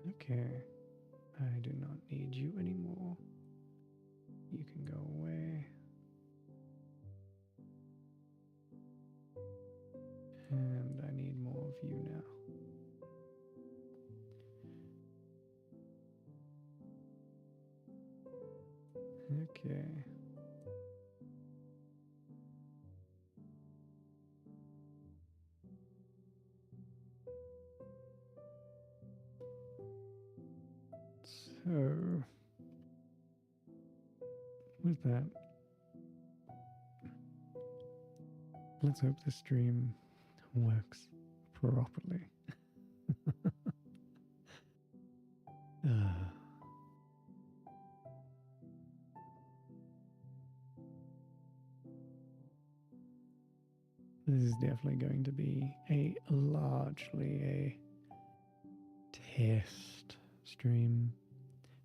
Okay, I do not need you anymore. You can go away. And I need more of you now. Okay. So, with that, let's hope the stream works properly. uh, this is definitely going to be largely a test stream,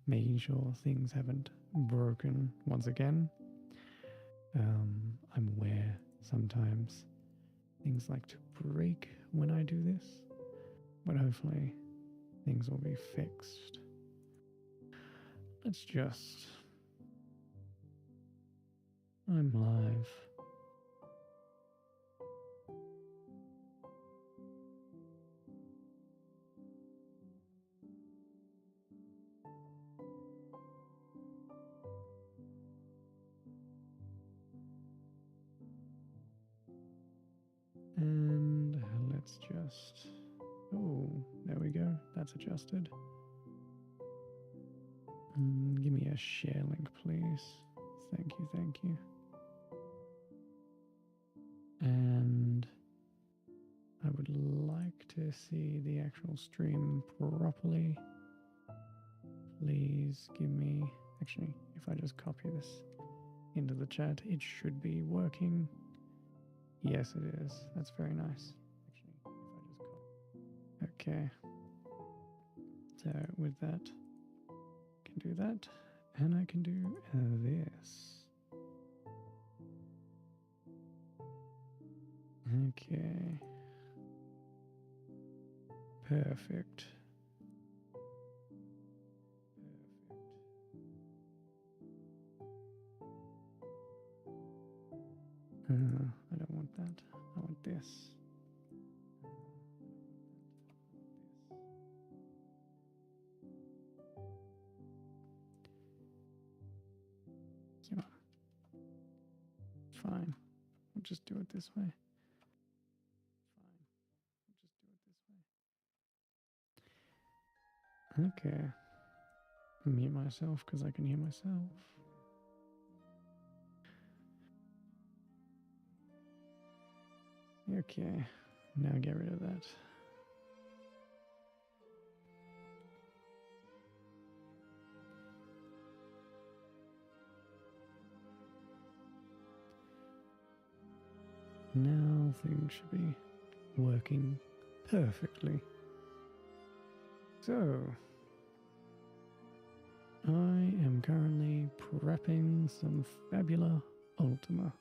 making sure things haven't broken once again. I'm aware sometimes things like to break when I do this, but hopefully things will be fixed. Let's just... I'm live. And let's just... Oh, there we go. That's adjusted. Give me a share link, please. Thank you, thank you. And I would like to see the actual stream properly. Please give me... Actually, if I just copy this into the chat, it should be working. Yes, it is. That's very nice. Actually, if I just copy... Okay. So with that, I can do that. And I can do this. Okay. Perfect. I don't want that. I want this. Come on. Fine. We'll just do it this way. Fine. We'll just do it this way. Okay. Mute myself because I can hear myself. Okay. Now get rid of that. Now things should be working perfectly. So, I am currently prepping some fabula ultima.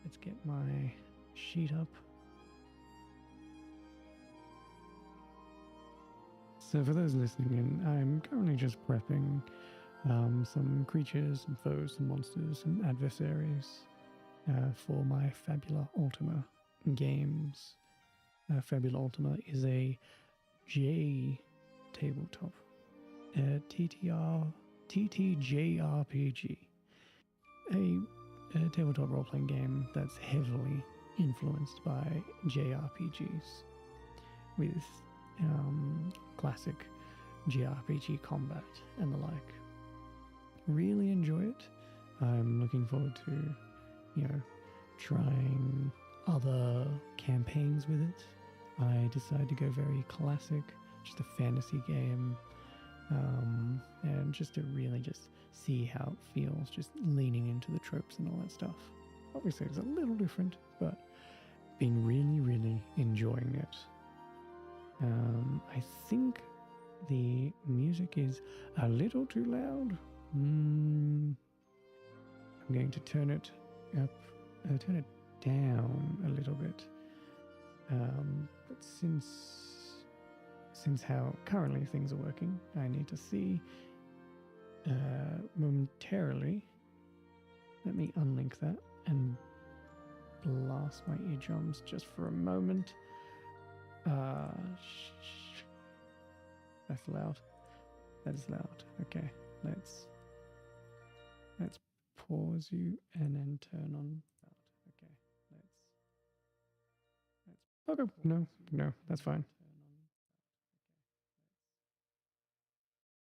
Let's get my sheet up. So for those listening in, I'm currently just prepping some creatures, some foes, some monsters, some adversaries for my Fabula Ultima games. Fabula Ultima is a J tabletop, TTJRPG, a tabletop role-playing game that's heavily influenced by JRPGs with classic JRPG combat and the like. Really enjoy it. I'm looking forward to, trying other campaigns with it. I decided to go very classic, just a fantasy game, and just to really just see how it feels, just leaning into the tropes and all that stuff. Obviously, it's a little different, but been really, really enjoying it. I think the music is a little too loud. I'm going to turn it up, turn it down a little bit. But since since how currently things are working, I need to see momentarily. Let me unlink that and blast my eardrums just for a moment. That's loud. That is loud. Okay, let's pause you and then turn on loud. Okay, let's okay. No, that's fine.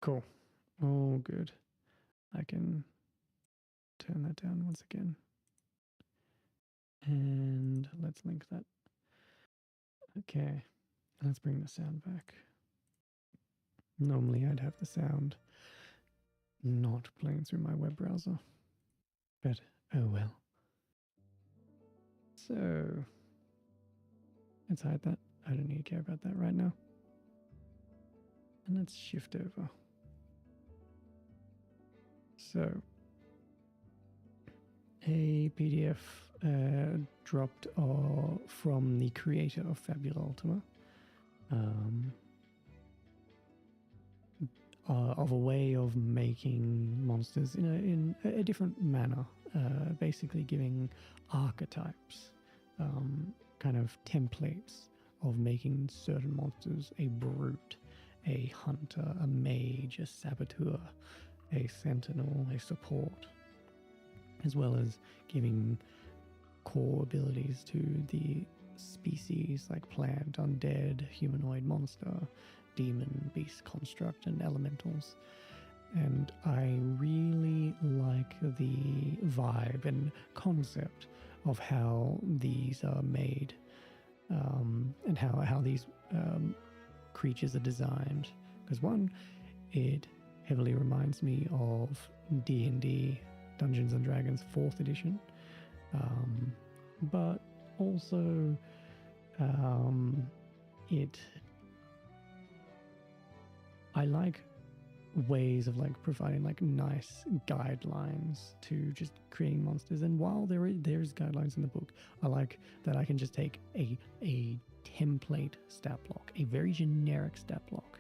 Cool. All good. I can turn that down once again. And let's link that. Okay, let's bring the sound back. Normally I'd have the sound not playing through my web browser, but oh well. So let's hide that. I don't need to care about that right now. And let's shift over. So a PDF dropped from the creator of Fabula Ultima of a way of making monsters in a different manner, basically giving archetypes, kind of templates of making certain monsters: a brute, a hunter, a mage, a saboteur, a sentinel, a support, as well as giving core abilities to the species like plant, undead, humanoid monster, demon, beast, construct, and elementals. And I really like the vibe and concept of how these are made, and how these creatures are designed. Because one, it heavily reminds me of D&D, Dungeons and Dragons 4th edition, but also I like ways of like providing like nice guidelines to just creating monsters. And while there's guidelines in the book, I like that I can just take a template stat block, a very generic stat block,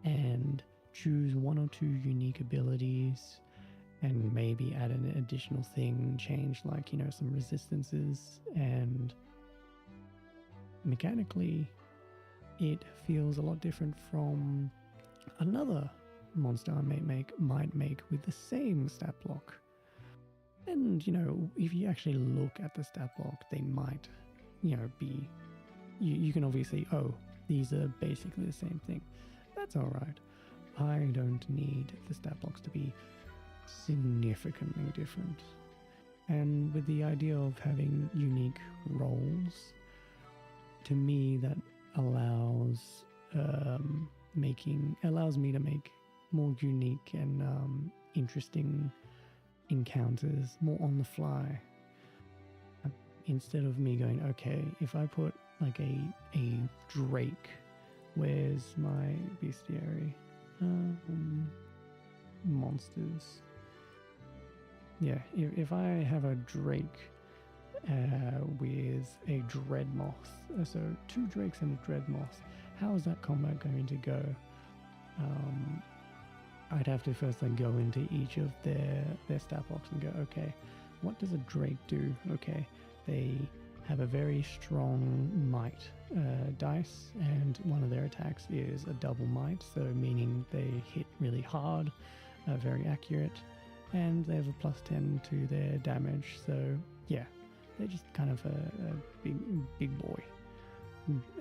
and choose one or two unique abilities, and maybe add an additional thing, change like, some resistances, and mechanically it feels a lot different from another monster I might make with the same stat block. And if you actually look at the stat block, they might be, you can obviously, these are basically the same thing. That's all right. I don't need the stat blocks to be significantly different. And with the idea of having unique roles, to me that allows me to make more unique and interesting encounters more on the fly, instead of me going, okay, if I put like a drake, where's my bestiary? Monsters. Yeah, if I have a drake with a dreadmoth, so 2 drakes and a dreadmoth, how is that combat going to go? I'd have to first go into each of their stat blocks and go, okay, what does a drake do? Okay, they have a very strong might dice, and one of their attacks is a double might, so meaning they hit really hard, very accurate, and they have a +10 to their damage. So yeah, they're just kind of a big boy,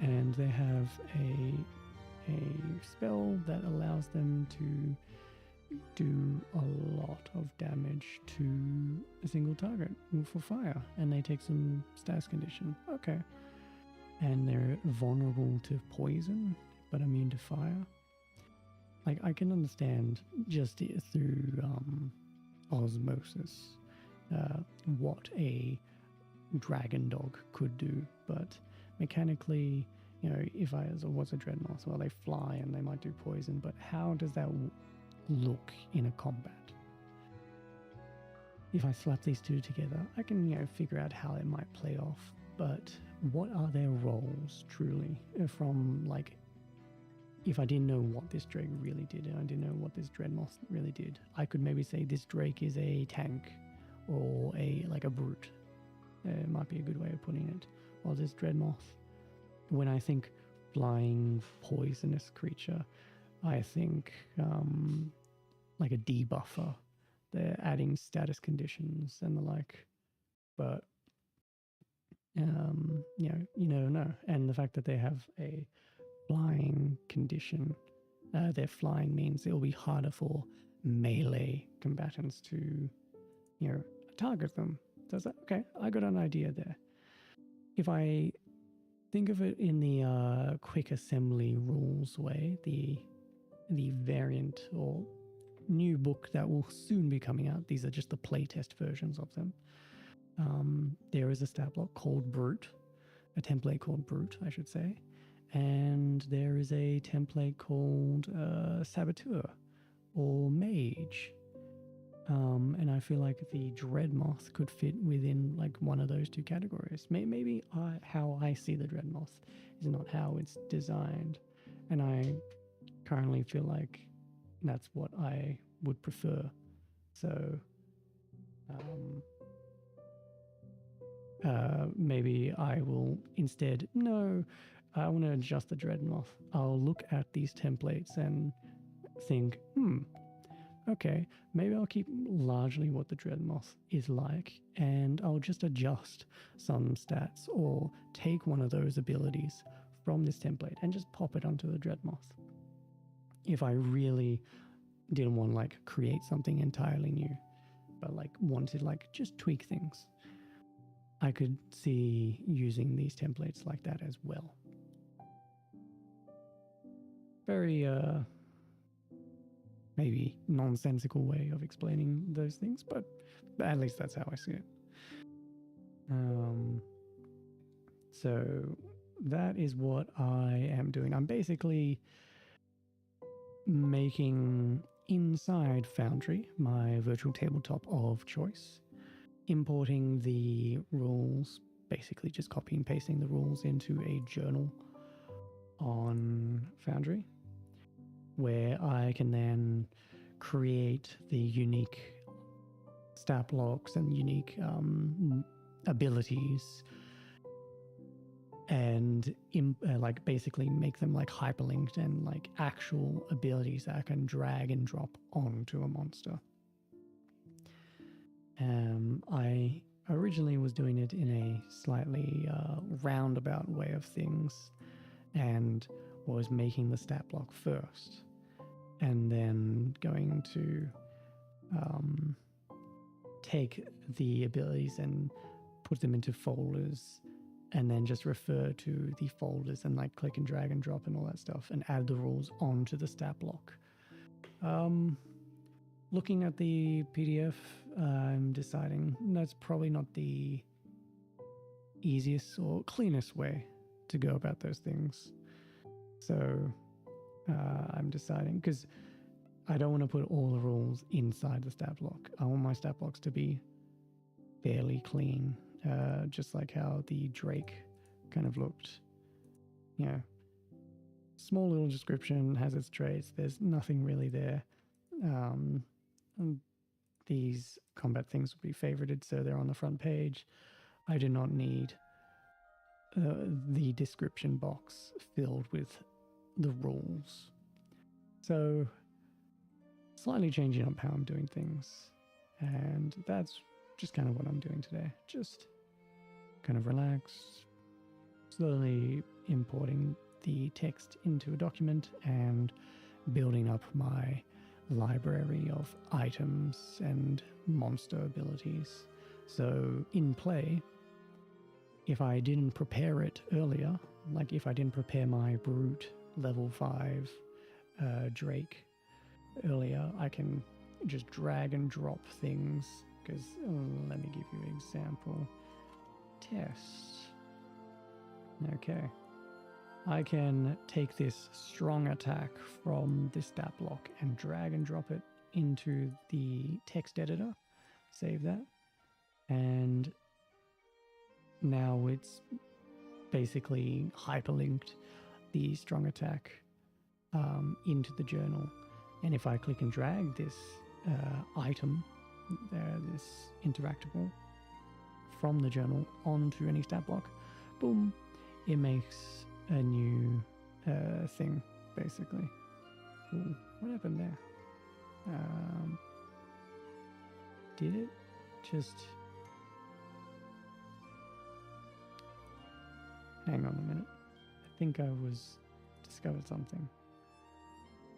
and they have a spell that allows them to do a lot of damage to a single target for fire, and they take some status condition. Okay. And they're vulnerable to poison but immune to fire. Like, I can understand just through osmosis what a dragon dog could do, but mechanically, what's a dreadnought? Well, they fly and they might do poison, but how does that look in a combat? If I slap these two together, I can figure out how it might play off, but what are their roles truly, from like if I didn't know what this Drake really did, and I didn't know what this Dreadmoth really did, I could maybe say this Drake is a tank or like a brute. It might be a good way of putting it. While this Dreadmoth, when I think flying poisonous creature, I think like a debuffer. They're adding status conditions and the like, but you never know. And the fact that they have a flying condition, their flying means it'll be harder for melee combatants to, target them. So it's like, okay, I got an idea there. If I think of it in the quick assembly rules way, the variant or new book that will soon be coming out. These are just the playtest versions of them. There is a stat block called Brute, a template called Brute, I should say, and there is a template called Saboteur or Mage. And I feel like the Dreadmoth could fit within like one of those two categories. Maybe how I see the Dreadmoth is not how it's designed, and I currently feel like that's what I would prefer. So maybe I will instead, no, I want to adjust the Dreadmoth. I'll look at these templates and think, okay, maybe I'll keep largely what the Dreadmoth is like, and I'll just adjust some stats or take one of those abilities from this template and just pop it onto the Dreadmoth. If I really didn't want to like create something entirely new, but like wanted like just tweak things, I could see using these templates like that as well. Very maybe nonsensical way of explaining those things, but at least that's how I see it. So that is what I am doing. I'm basically making inside Foundry my virtual tabletop of choice, importing the rules, basically just copy and pasting the rules into a journal on Foundry, where I can then create the unique stat blocks and unique abilities, and like basically make them like hyperlinked and like actual abilities that I can drag and drop onto a monster. I originally was doing it in a slightly roundabout way of things, and was making the stat block first, and then going to take the abilities and put them into folders, and then just refer to the folders and like click and drag and drop and all that stuff, and add the rules onto the stat block. Looking at the PDF, I'm deciding that's probably not the easiest or cleanest way to go about those things. So I'm deciding, because I don't want to put all the rules inside the stat block. I want my stat blocks to be fairly clean, just like how the Drake kind of looked. Small little description, has its traits, there's nothing really there. These combat things would be favorited, so they're on the front page. I do not need the description box filled with the rules. So slightly changing up how I'm doing things, and that's just kind of what I'm doing today. Just kind of relax, slowly importing the text into a document and building up my library of items and monster abilities. So in play, if I didn't prepare it earlier, like if I didn't prepare my Brute level 5 Drake earlier, I can just drag and drop things, because let me give you an example. Test. Okay. I can take this strong attack from this stat block and drag and drop it into the text editor, save that, and now it's basically hyperlinked the strong attack into the journal. And if I click and drag this item, this interactable, from the journal onto any stat block, boom, it makes a new thing, basically. Ooh, what happened there? Did it just... Hang on a minute. I think I discovered something.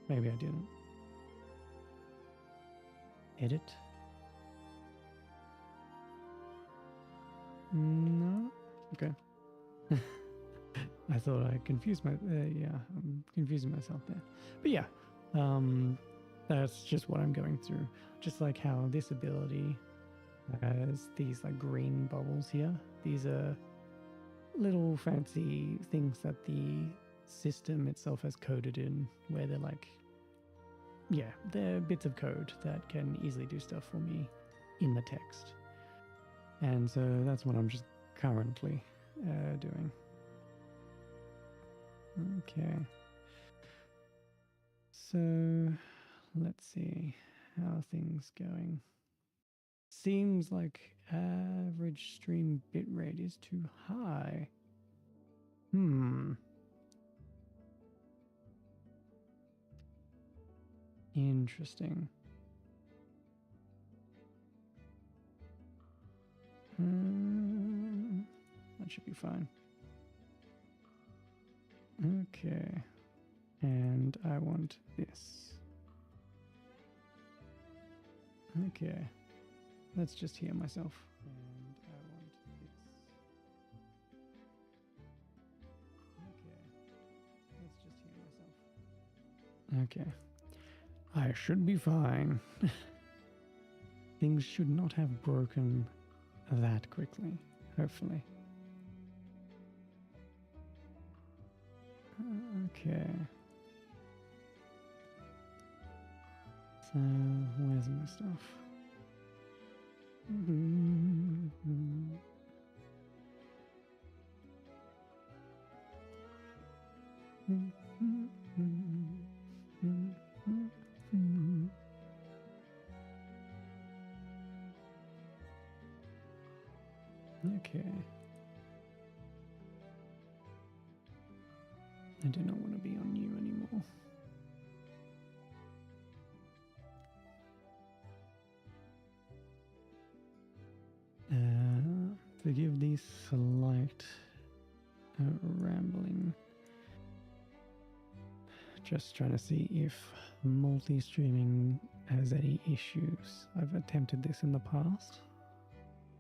Maybe I didn't. Edit? No? Okay. I thought I confused I'm confusing myself there. But yeah, that's just what I'm going through. Just like how this ability has these like green bubbles here. These are little fancy things that the system itself has coded in, where they're like, yeah, they're bits of code that can easily do stuff for me in the text. And so that's what I'm just currently doing. Okay. So let's see how things going. Seems like average stream bitrate is too high. Interesting. That should be fine. Okay. And I want this. Okay. Let's just hear myself. And I want this. Okay. Let's just hear myself. Okay. I should be fine. Things should not have broken that quickly, hopefully. Okay. So, where's my stuff? Okay. I do not want to be on you anymore. Forgive the slight rambling. Just trying to see if multi-streaming has any issues. I've attempted this in the past.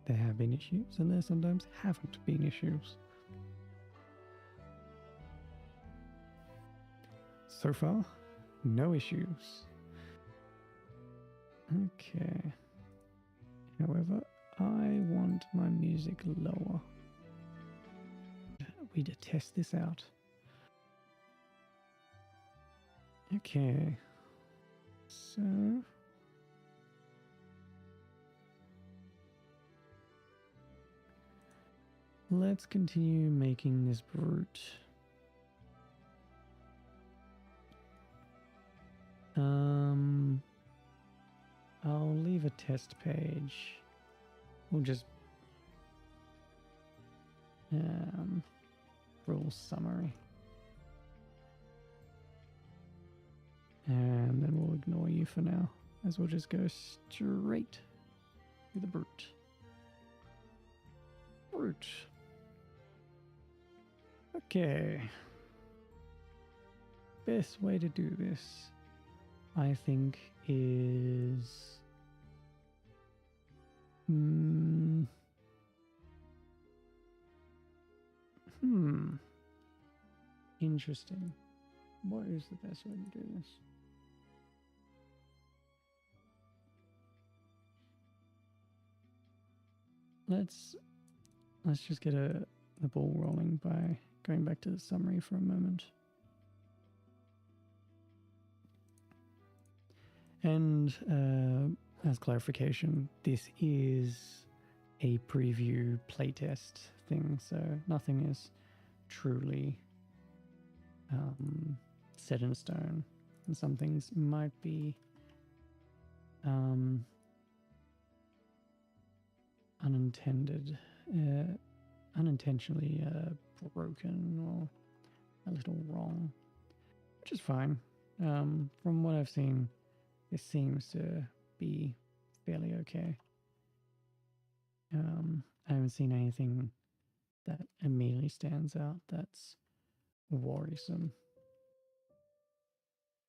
There have been issues, and there sometimes haven't been issues. So far, no issues. Okay. However, I want my music lower. We need to test this out. Okay. So... let's continue making this brute. I'll leave a test page. We'll just rule summary. And then we'll ignore you for now, as we'll just go straight to the brute. Brute. Okay. Best way to do this, I think, is... Interesting. What is the best way to do this? Let's just get the ball rolling by going back to the summary for a moment. And as clarification, this is a preview playtest thing, so nothing is truly set in stone, and some things might be unintentionally broken or a little wrong, which is fine. From what I've seen, this seems to be fairly okay. I haven't seen anything that immediately stands out that's worrisome.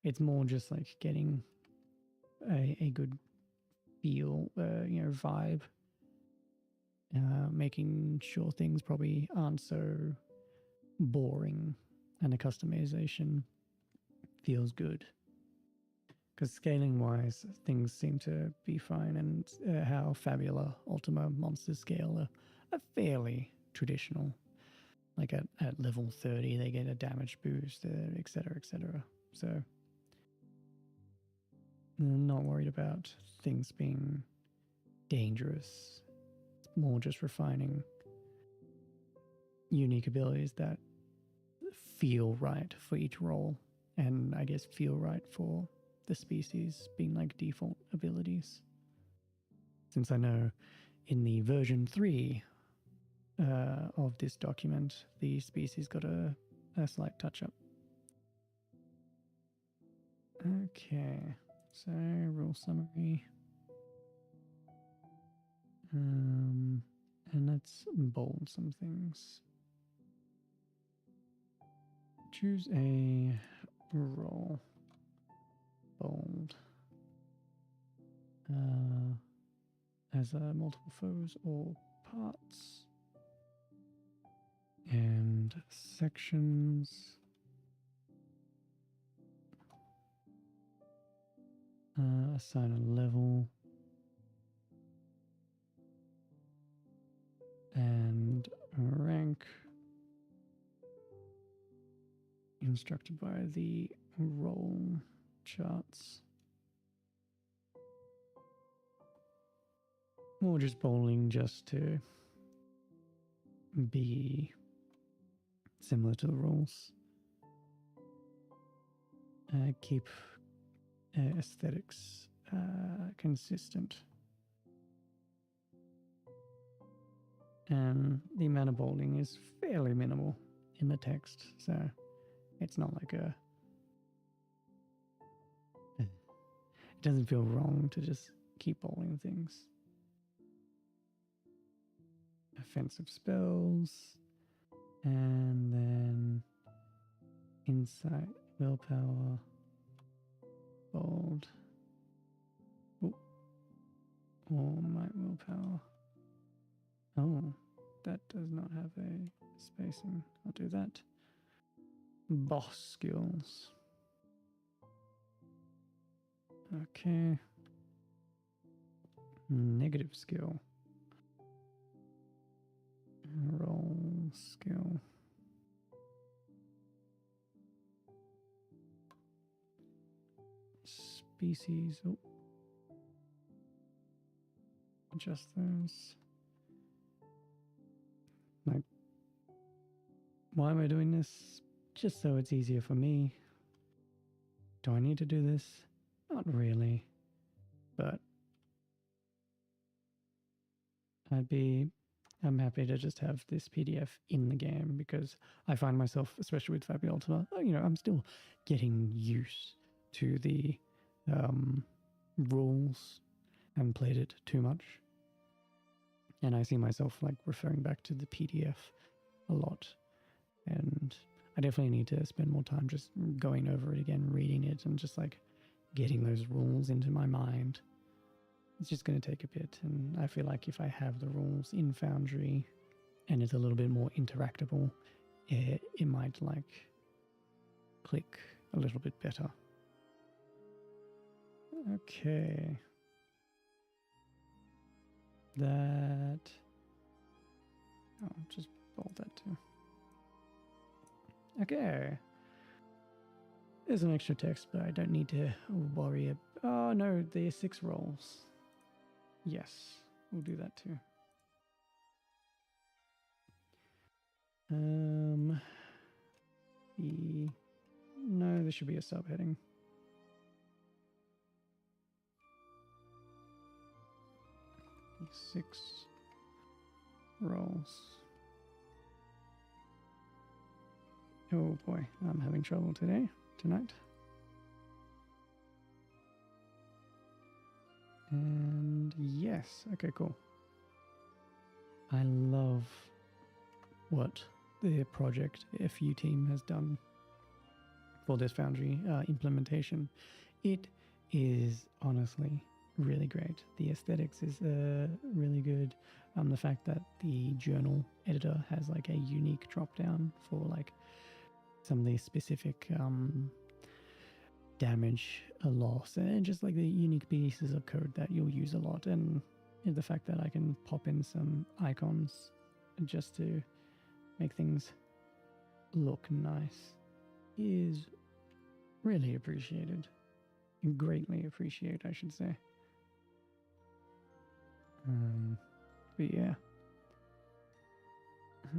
It's more just like getting a good feel, vibe, making sure things probably aren't so boring and the customization feels good. Because scaling wise, things seem to be fine, and how fabula ultima monsters scale are fairly traditional. Like at level 30, they get a damage boost, etc., etc. So I'm not worried about things being dangerous. It's more just refining unique abilities that feel right for each role, and I guess feel right for the species being like default abilities. Since I know in the version 3 of this document, the species got a slight touch up. Okay, so rule summary. And let's bold some things. Choose a role. Bold. As multiple foes or parts. And sections. Assign a level. And rank. Instructed by the role charts. Or just bowling just to be similar to the rules. Keep aesthetics consistent. And the amount of bowling is fairly minimal in the text, so it's not like it doesn't feel wrong to just keep bowling things. Offensive spells, and then insight, willpower, bold, or might willpower. Oh, that does not have a spacing. I'll do that. Boss skills. Okay. Negative skill. Roll skill. Species. Oh. Adjust those. Like, why am I doing this? Just so it's easier for me. Do I need to do this? Not really. But I'm happy to just have this PDF in the game, because I find myself, especially with Fabula Ultima, I'm still getting used to the rules. I haven't played it too much. And I see myself like referring back to the PDF a lot. And I definitely need to spend more time just going over it again, reading it, and just like getting those rules into my mind. It's just going to take a bit, and I feel like if I have the rules in Foundry and it's a little bit more interactable, it might like click a little bit better. Okay. That... I'll just bold that too. Okay. There's an extra text, but I don't need to worry about... Oh no, there's 6 roles. Yes, we'll do that too. The no, this should be a subheading. Six roles. Oh boy, I'm having trouble tonight. And yes, okay, cool. I love what the project FU team has done for this Foundry implementation. It is honestly really great. The aesthetics is really good. The fact that the journal editor has like a unique drop down for like some of the specific damage, loss, and just like the unique pieces of code that you'll use a lot, and the fact that I can pop in some icons just to make things look nice is really appreciated. Greatly appreciated, I should say. But yeah.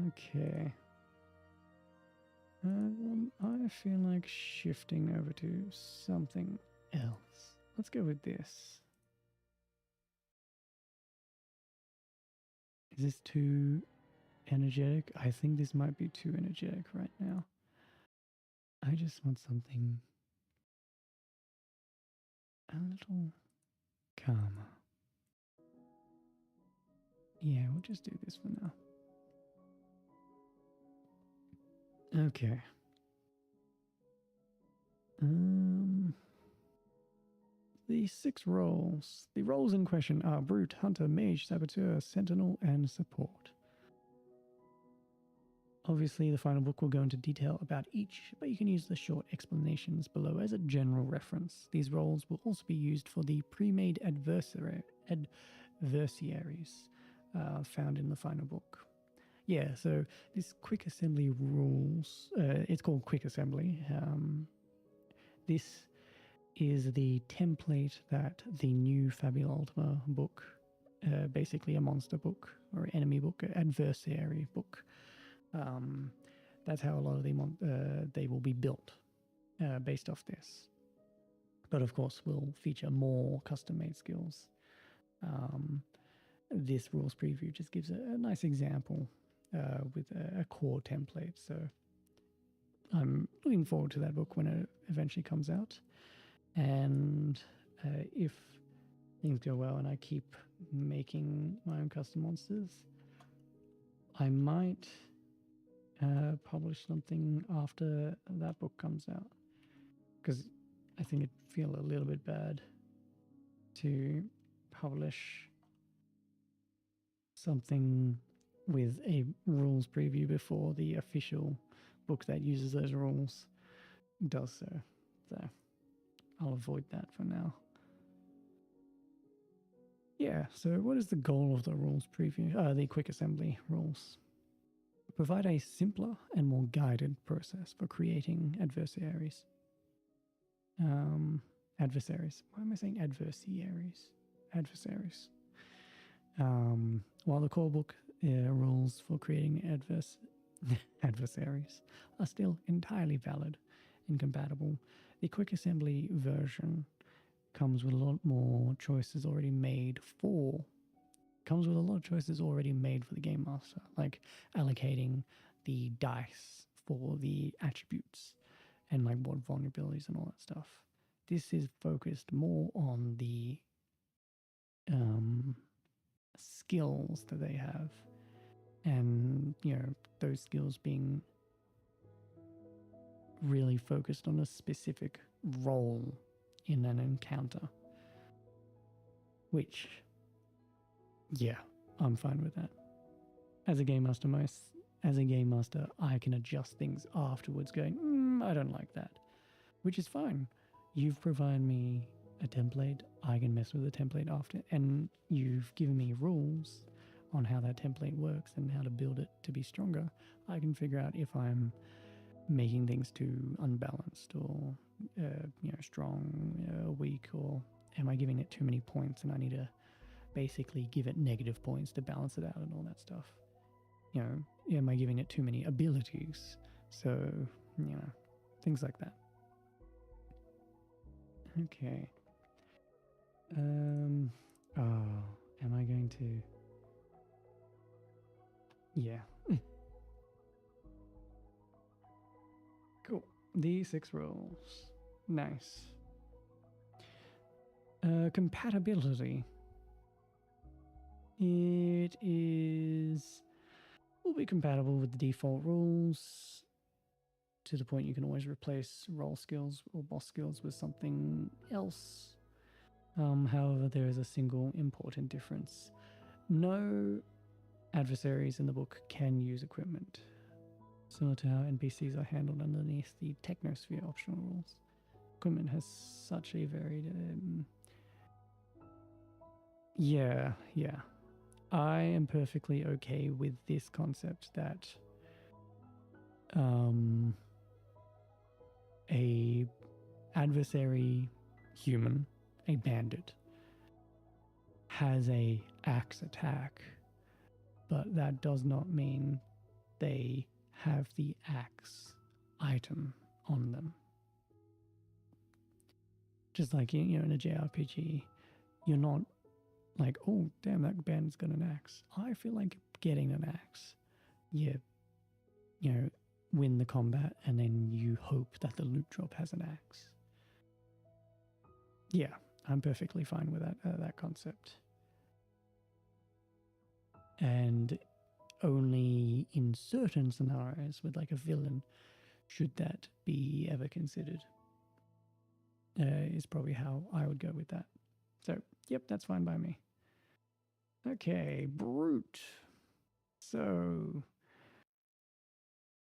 Okay. I feel like shifting over to something else. Let's go with this. Is this too energetic? I think this might be too energetic right now. I just want something a little calmer. Yeah, we'll just do this for now. Okay. The 6 roles. The roles in question are Brute, Hunter, Mage, Saboteur, Sentinel, and Support. Obviously, the final book will go into detail about each, but you can use the short explanations below as a general reference. These roles will also be used for the pre-made adversaries found in the final book. Yeah, so this quick assembly rules, it's called quick assembly. This is the template that the new Fabula Ultima book, basically a monster book or enemy book, adversary book. That's how a lot of they will be built based off this. But of course, we'll feature more custom-made skills. This rules preview just gives a nice example with a core template. So I'm looking forward to that book when it eventually comes out. And if things go well and I keep making my own custom monsters, I might publish something after that book comes out, because I think it'd feel a little bit bad to publish something with a rules preview before the official book that uses those rules does so. So I'll avoid that for now. Yeah, so what is the goal of the rules preview? The quick assembly rules. Provide a simpler and more guided process for creating adversaries. Adversaries. Why am I saying adversaries? Adversaries. While the core book rules for creating adversaries are still entirely valid and compatible, the quick assembly version comes with a lot more choices already made for the game master, like allocating the dice for the attributes and like what vulnerabilities and all that stuff. This is focused more on the skills that they have, and those skills being really focused on a specific role in an encounter, which, yeah, I'm fine with that. As a game master, I can adjust things afterwards, going, I don't like that, which is fine. You've provided me a template, I can mess with the template after, and you've given me rules on how that template works and how to build it to be stronger. I can figure out if I'm making things too unbalanced or strong, weak, or am I giving it too many points and I need to basically give it negative points to balance it out and all that stuff. Am I giving it too many abilities? So, things like that. Okay. Oh, am I going to? Yeah. Cool. The 6 rolls. Nice. Compatibility. It will be compatible with the default rules to the point you can always replace role skills or boss skills with something else. However, there is a single important difference. No adversaries in the book can use equipment, similar to how NPCs are handled underneath the Technosphere optional rules. Equipment has such a varied... Yeah. I am perfectly okay with this concept that a adversary human, a bandit, has a axe attack, but that does not mean they have the axe item on them. Just like, you know, in a JRPG, you're not like, oh, damn, that bandit's got an axe. I feel like getting an axe. You know, win the combat and then you hope that the loot drop has an axe. Yeah, I'm perfectly fine with that concept. And only in certain scenarios with like a villain should that be ever considered. Is probably how I would go with that. So, yep, that's fine by me. Okay, brute. So,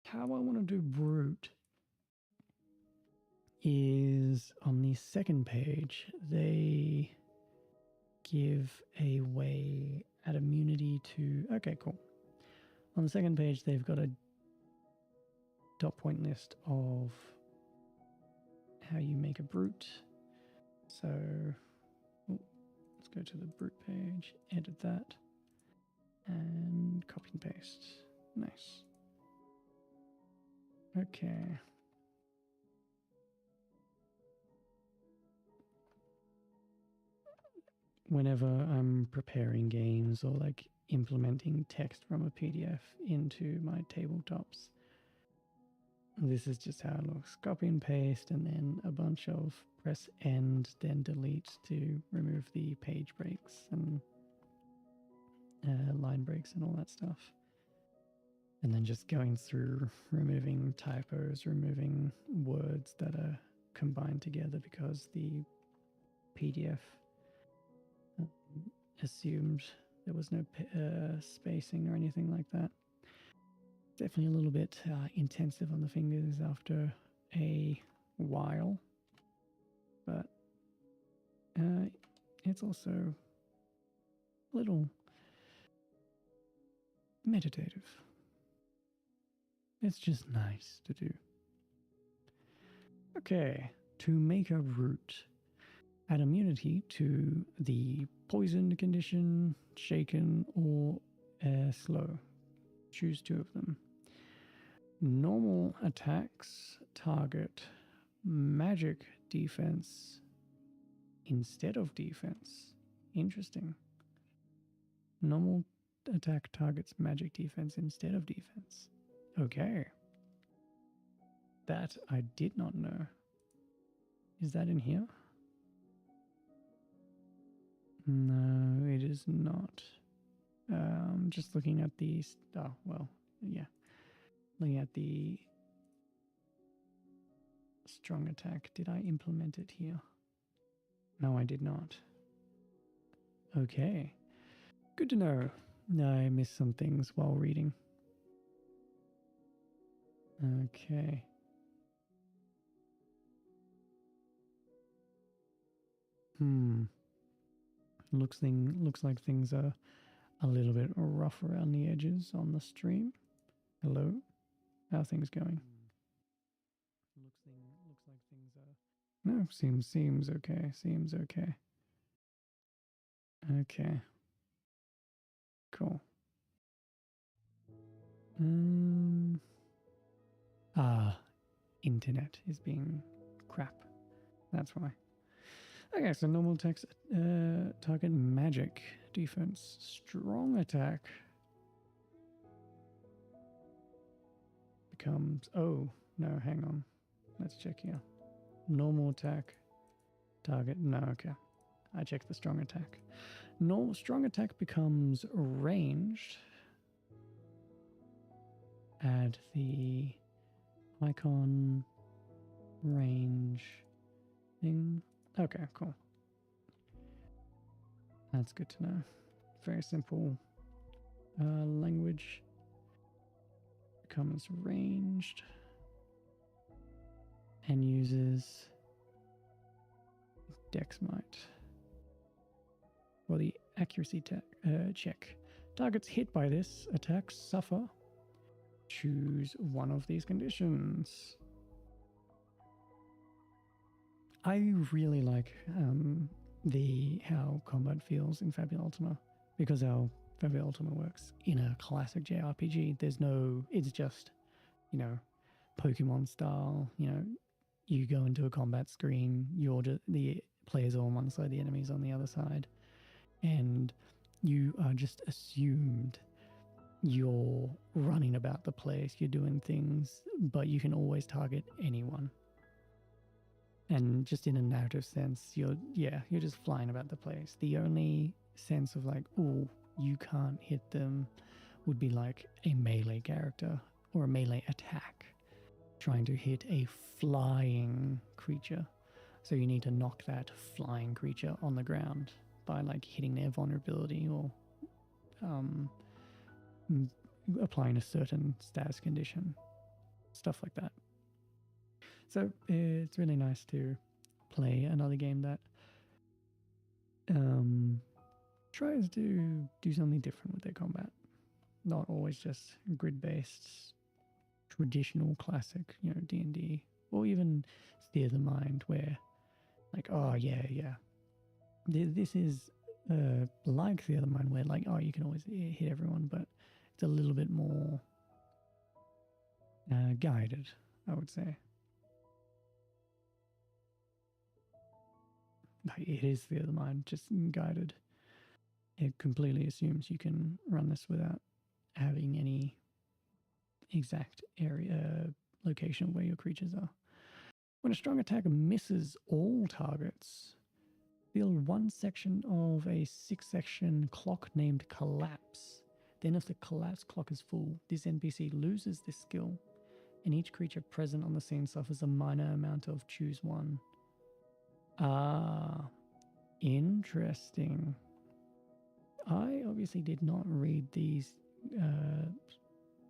how I want to do brute is on the second page, they give a way at immunity to... Okay, cool. On the second page, they've got a dot point list of how you make a brute. So, let's go to the brute page, edit that, and copy and paste. Nice. Okay. Whenever I'm preparing games or like implementing text from a PDF into my tabletops, this is just how it looks. Copy and paste, and then a bunch of press end, then delete to remove the page breaks and line breaks and all that stuff. And then just going through, removing typos, removing words that are combined together because the PDF assumed there was no spacing or anything like that. Definitely a little bit intensive on the fingers after a while, but it's also a little meditative. It's just nice to do. Okay, to make a root, add immunity to the poisoned condition, shaken, or slow. Choose 2 of them. Normal attacks target magic defense instead of defense. Interesting. Normal attack targets magic defense instead of defense. Okay. That I did not know. Is that in here? No, it is not. Just looking at these. Oh, well, yeah. Looking at the strong attack. Did I implement it here? No, I did not. Okay. Good to know. I missed some things while reading. Okay. Looks like things are a little bit rough around the edges on the stream. Hello? How are things going? Looks like things are... No, seems okay. Seems okay. Okay. Cool. Internet is being crap. That's why. Okay, so normal attacks target magic defense. Strong attack becomes... Oh, no, hang on. Let's check here. Normal attack target... No, okay. I checked the strong attack. Normal strong attack becomes ranged. Add the icon range thing. Okay, cool. That's good to know. Very simple language. Becomes ranged and uses Dex Might. For the accuracy check. Targets hit by this attack suffer. Choose one of these conditions. I really like how combat feels in Fabula Ultima, because how Fabula Ultima works in a classic JRPG. There's no, it's just, you know, Pokemon style. You know, you go into a combat screen, you're just, the players are on one side, the enemies on the other side, and you are just assumed you're running about the place, you're doing things, but you can always target anyone. And just in a narrative sense, you're just flying about the place. The only sense of like, oh, you can't hit them would be like a melee character or a melee attack trying to hit a flying creature. So you need to knock that flying creature on the ground by like hitting their vulnerability or applying a certain status condition, stuff like that. So it's really nice to play another game that tries to do something different with their combat. Not always just grid-based, traditional, classic, you know, D&D, or even Steer the Mind, where like, oh yeah, this is like Steer the Mind, where like, oh, you can always hit everyone, but it's a little bit more guided, I would say. It is the other mind, just guided. It completely assumes you can run this without having any exact area location where your creatures are. When a strong attack misses all targets, build one section of a 6-section clock named Collapse. Then if the collapse clock is full, this NPC loses this skill, and each creature present on the scene suffers a minor amount of choose one. Ah, interesting. I obviously did not read these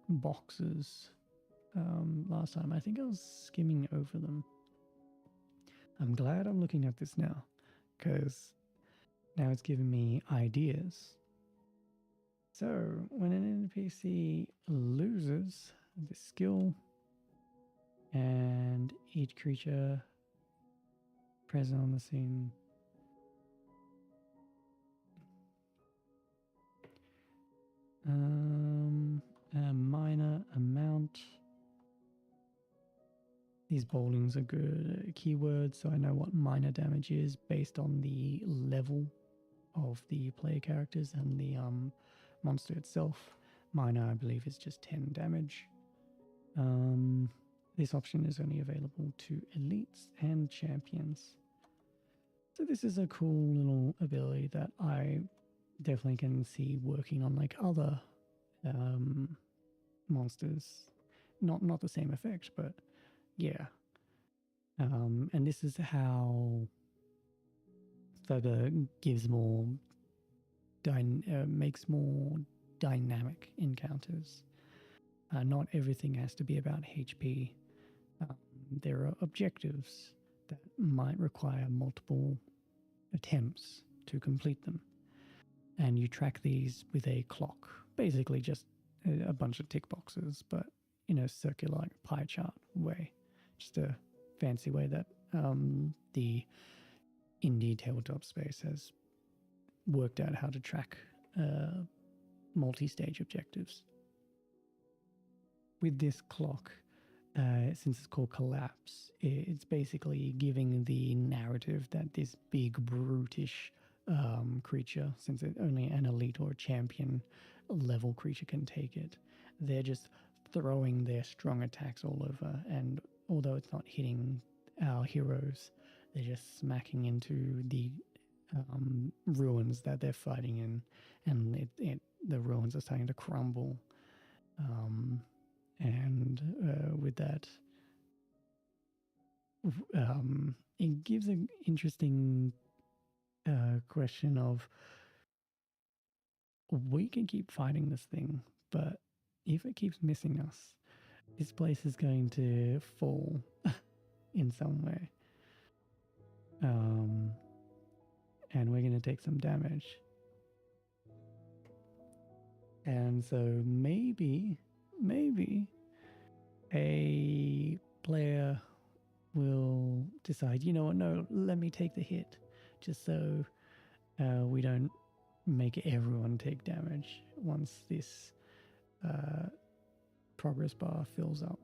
boxes last time. I think I was skimming over them. I'm glad I'm looking at this now, because now it's giving me ideas. So, when an NPC loses the skill and each creature present on the scene a minor amount. These bowlings are good keywords, so I know what minor damage is based on the level of the player characters and the monster itself. Minor, I believe, is just 10 damage. This option is only available to elites and champions. So this is a cool little ability that I definitely can see working on like other monsters. Not the same effect, but yeah. And this is how Faber gives more makes more dynamic encounters. Not everything has to be about HP. There are objectives that might require multiple attempts to complete them. And you track these with a clock, basically just a bunch of tick boxes, but in a circular pie chart way. Just a fancy way that the indie tabletop space has worked out how to track multi-stage objectives. With this clock, since it's called collapse, it's basically giving the narrative that this big brutish creature, since it only an elite or champion level creature can take it, they're just throwing their strong attacks all over. And although it's not hitting our heroes, they're just smacking into the ruins that they're fighting in, and the ruins are starting to crumble. And with that, it gives an interesting question of, we can keep fighting this thing, but if it keeps missing us, this place is going to fall in some way. And we're going to take some damage. And so maybe a player will decide, you know what, no, let me take the hit, just so we don't make everyone take damage once this progress bar fills up.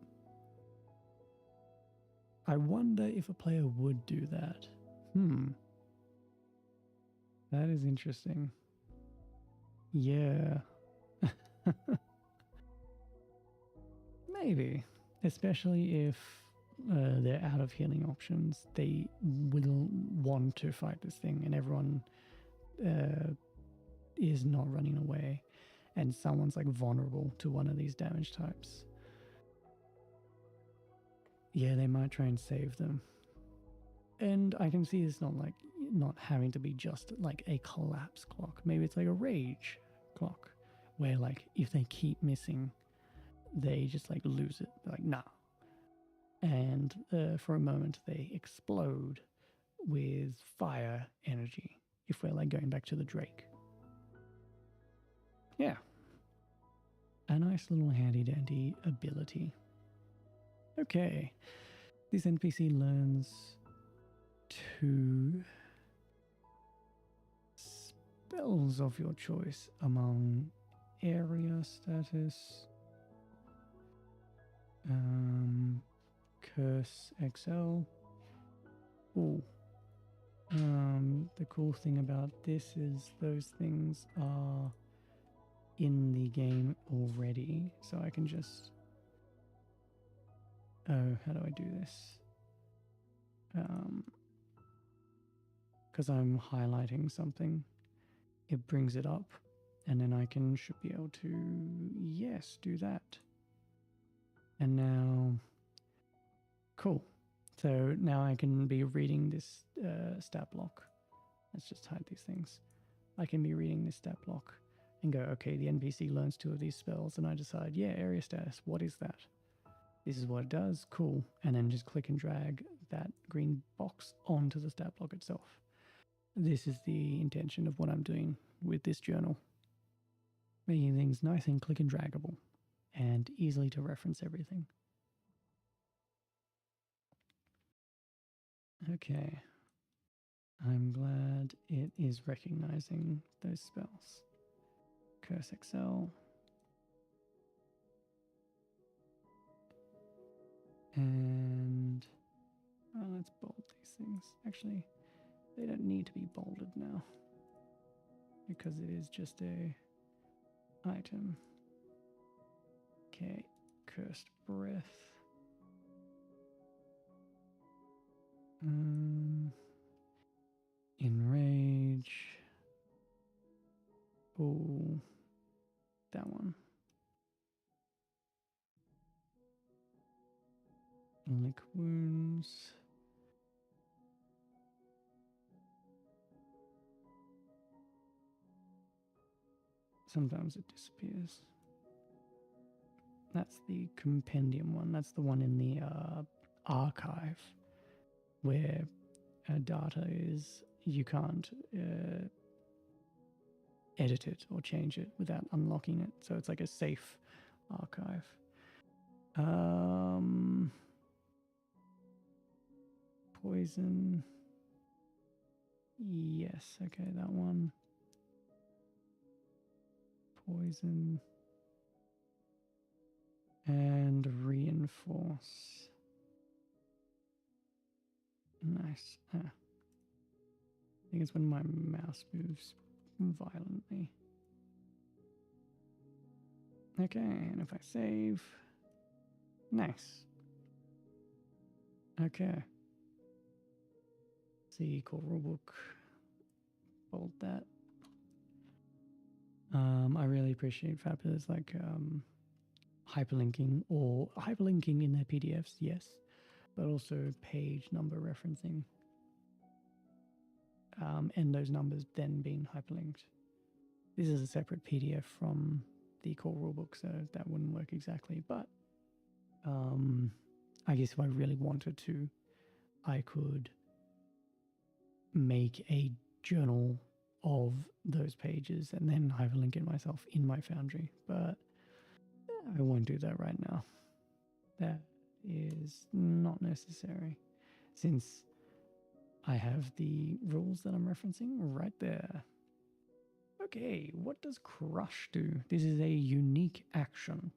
I wonder if a player would do that. That is interesting. Yeah. Maybe. Especially if they're out of healing options, they will want to fight this thing, and everyone is not running away, and someone's like vulnerable to one of these damage types. Yeah, they might try and save them. And I can see it's not having to be just like a collapse clock. Maybe it's like a rage clock, where like if they keep missing, they just like lose it. They're like, nah. And for a moment they explode with fire energy, if we're like going back to the Drake. Yeah. A nice little handy dandy ability. Okay. This NPC learns 2 spells of your choice among area status, Curse XL. Ooh. The cool thing about this is those things are in the game already, so I can just... Oh, how do I do this? Because I'm highlighting something, it brings it up, and then I should be able to, yes, do that. And now, cool. So now I can be reading this stat block. Let's just hide these things. I can be reading this stat block and go, okay, the NPC learns 2 of these spells, and I decide, yeah, area status, what is that? This is what it does, cool. And then just click and drag that green box onto the stat block itself. This is the intention of what I'm doing with this journal. Making things nice and click and draggable, and easily to reference everything. Okay. I'm glad it is recognizing those spells. Curse XL. And let's bold these things. Actually, they don't need to be bolded now, because it is just a item. Okay, cursed breath. Enrage. Oh, that one. Lick wounds. Sometimes it disappears. That's the compendium one. That's the one in the archive, where data is, you can't edit it or change it without unlocking it. So it's like a safe archive. Poison. Yes, okay, that one. Poison. And reinforce. Nice. I think it's when my mouse moves violently. Okay, and if I save, nice. Okay. See, core rulebook. Bold that. I really appreciate Fabulas like hyperlinking in their PDFs, yes, but also page number referencing, and those numbers then being hyperlinked. This is a separate PDF from the core rulebook, so that wouldn't work exactly. But I guess if I really wanted to, I could make a journal of those pages and then hyperlink it myself in my Foundry. But I won't do that right now. That is not necessary, since I have the rules that I'm referencing right there. Okay, what does crush do? This is a unique action.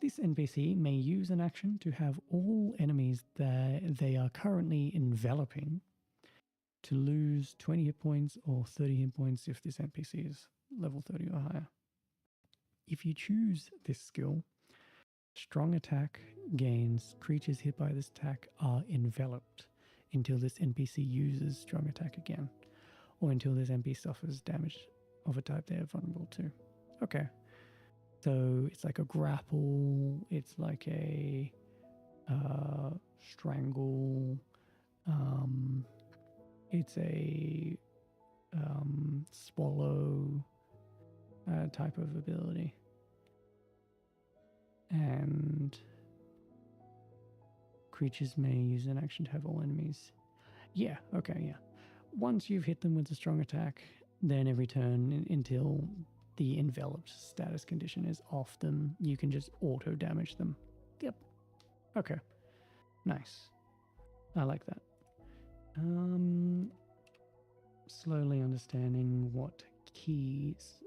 This NPC may use an action to have all enemies that they are currently enveloping to lose 20 hit points or 30 hit points if this NPC is level 30 or higher. If you choose this skill, strong attack gains creatures hit by this attack are enveloped until this NPC uses strong attack again, or until this NPC suffers damage of a type they are vulnerable to. Okay. So it's like a grapple, it's like a strangle, it's a swallow type of ability. And creatures may use an action to have all enemies. Yeah, okay, yeah. Once you've hit them with a strong attack, then every turn until the enveloped status condition is off them, you can just auto damage them. Yep. Okay. Nice. I like that. Slowly understanding what keys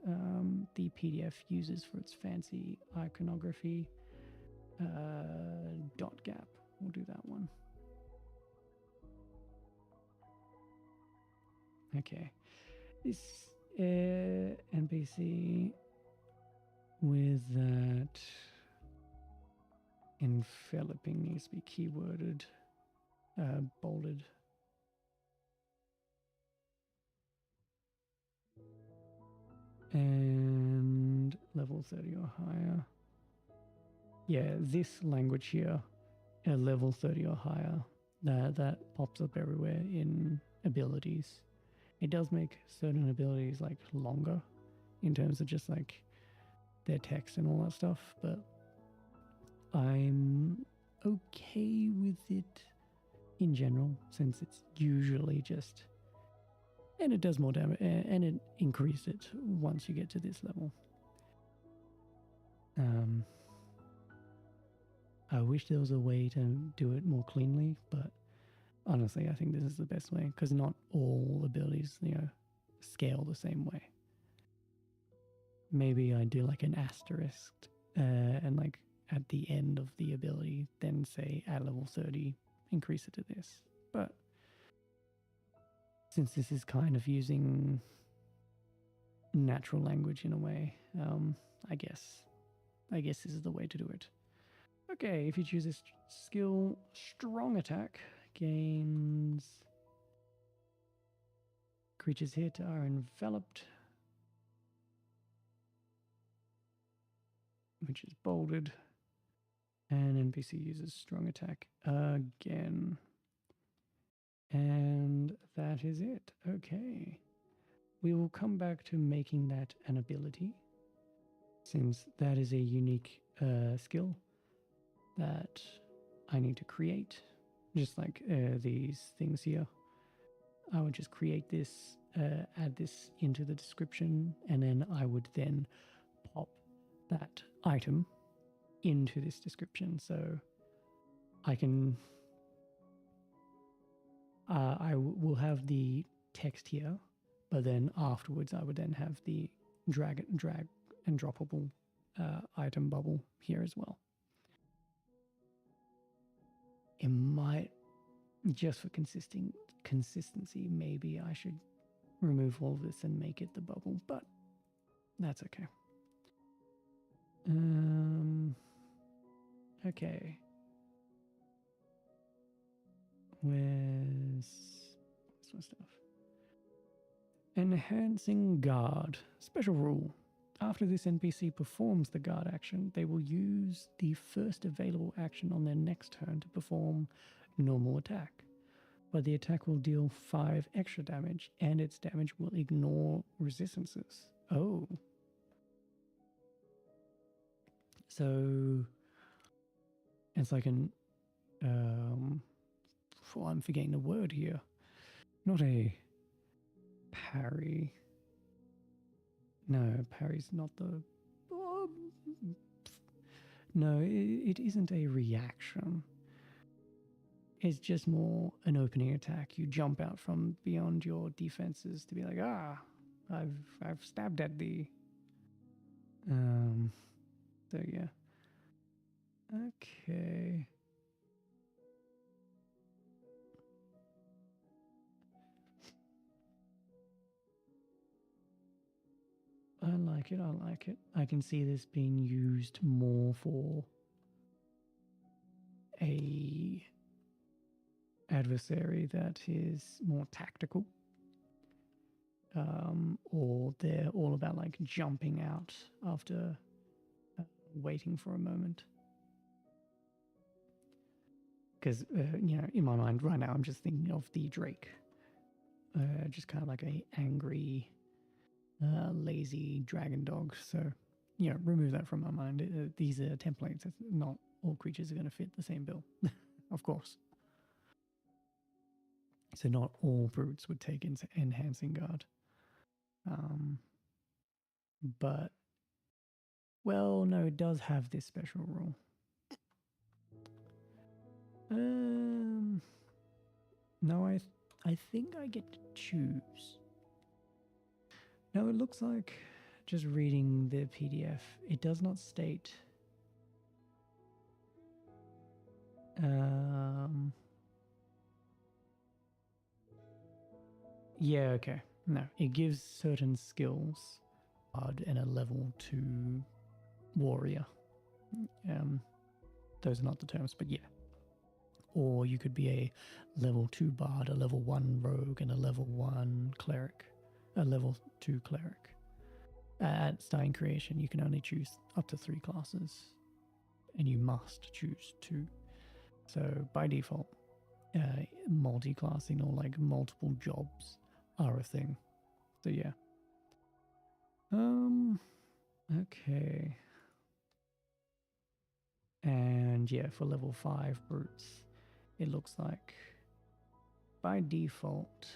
the PDF uses for its fancy iconography. Dot gap. We'll do that one. Okay. This NPC with that enveloping needs to be keyworded, bolded. And level 30 or higher. Yeah, this language here, level 30 or higher, that pops up everywhere in abilities. It does make certain abilities like longer in terms of just like their text and all that stuff, but I'm okay with it in general, since it's usually just, and it does more damage, and it increases it once you get to this level. I wish there was a way to do it more cleanly, but honestly, I think this is the best way, because not all abilities, scale the same way. Maybe I do like an asterisk, and like at the end of the ability, then say at level 30, increase it to this. But since this is kind of using natural language in a way, I guess this is the way to do it. Okay, if you choose this skill, strong attack gains creatures hit are enveloped, which is bolded, and NPC uses strong attack again. And that is it. Okay. We will come back to making that an ability, since that is a unique skill that I need to create, just like these things here. I would just create this, add this into the description, and then I would then pop that item into this description. So I can, I will have the text here, but then afterwards I would then have the drag and droppable item bubble here as well. it might, just for consistency, maybe I should remove all of this and make it the bubble, but that's okay. Okay. Where's my stuff? Enhancing guard. Special rule. After this NPC performs the guard action, they will use the first available action on their next turn to perform normal attack. But the attack will deal 5 extra damage, and its damage will ignore resistances. Oh. So it's like an I'm forgetting the word here. Not a parry. No, parry's not the. No, it isn't a reaction. It's just more an opening attack. You jump out from beyond your defenses to be like, I've stabbed at thee. So yeah. Okay. I like it. I can see this being used more for a adversary that is more tactical. Or they're all about like jumping out after waiting for a moment. Because, in my mind right now, I'm just thinking of the Drake. Just kind of like a angry, lazy dragon dog. So, remove that from my mind. These are templates. Not all creatures are going to fit the same bill, of course. So not all brutes would take into enhancing guard. But, well, no, it does have this special rule. No, I think I get to choose. No, it looks like, just reading the PDF, it does not state. Yeah, okay. No, it gives certain skills and a level 2 warrior. Those are not the terms, but yeah. Or you could be a level 2 bard, a level 1 rogue, and a level 1 cleric, a level 2 cleric. At starting creation, you can only choose up to 3 classes, and you must choose 2. So by default, multi-classing or like multiple jobs are a thing. So yeah. Okay. And yeah, for level 5 brutes, it looks like by default,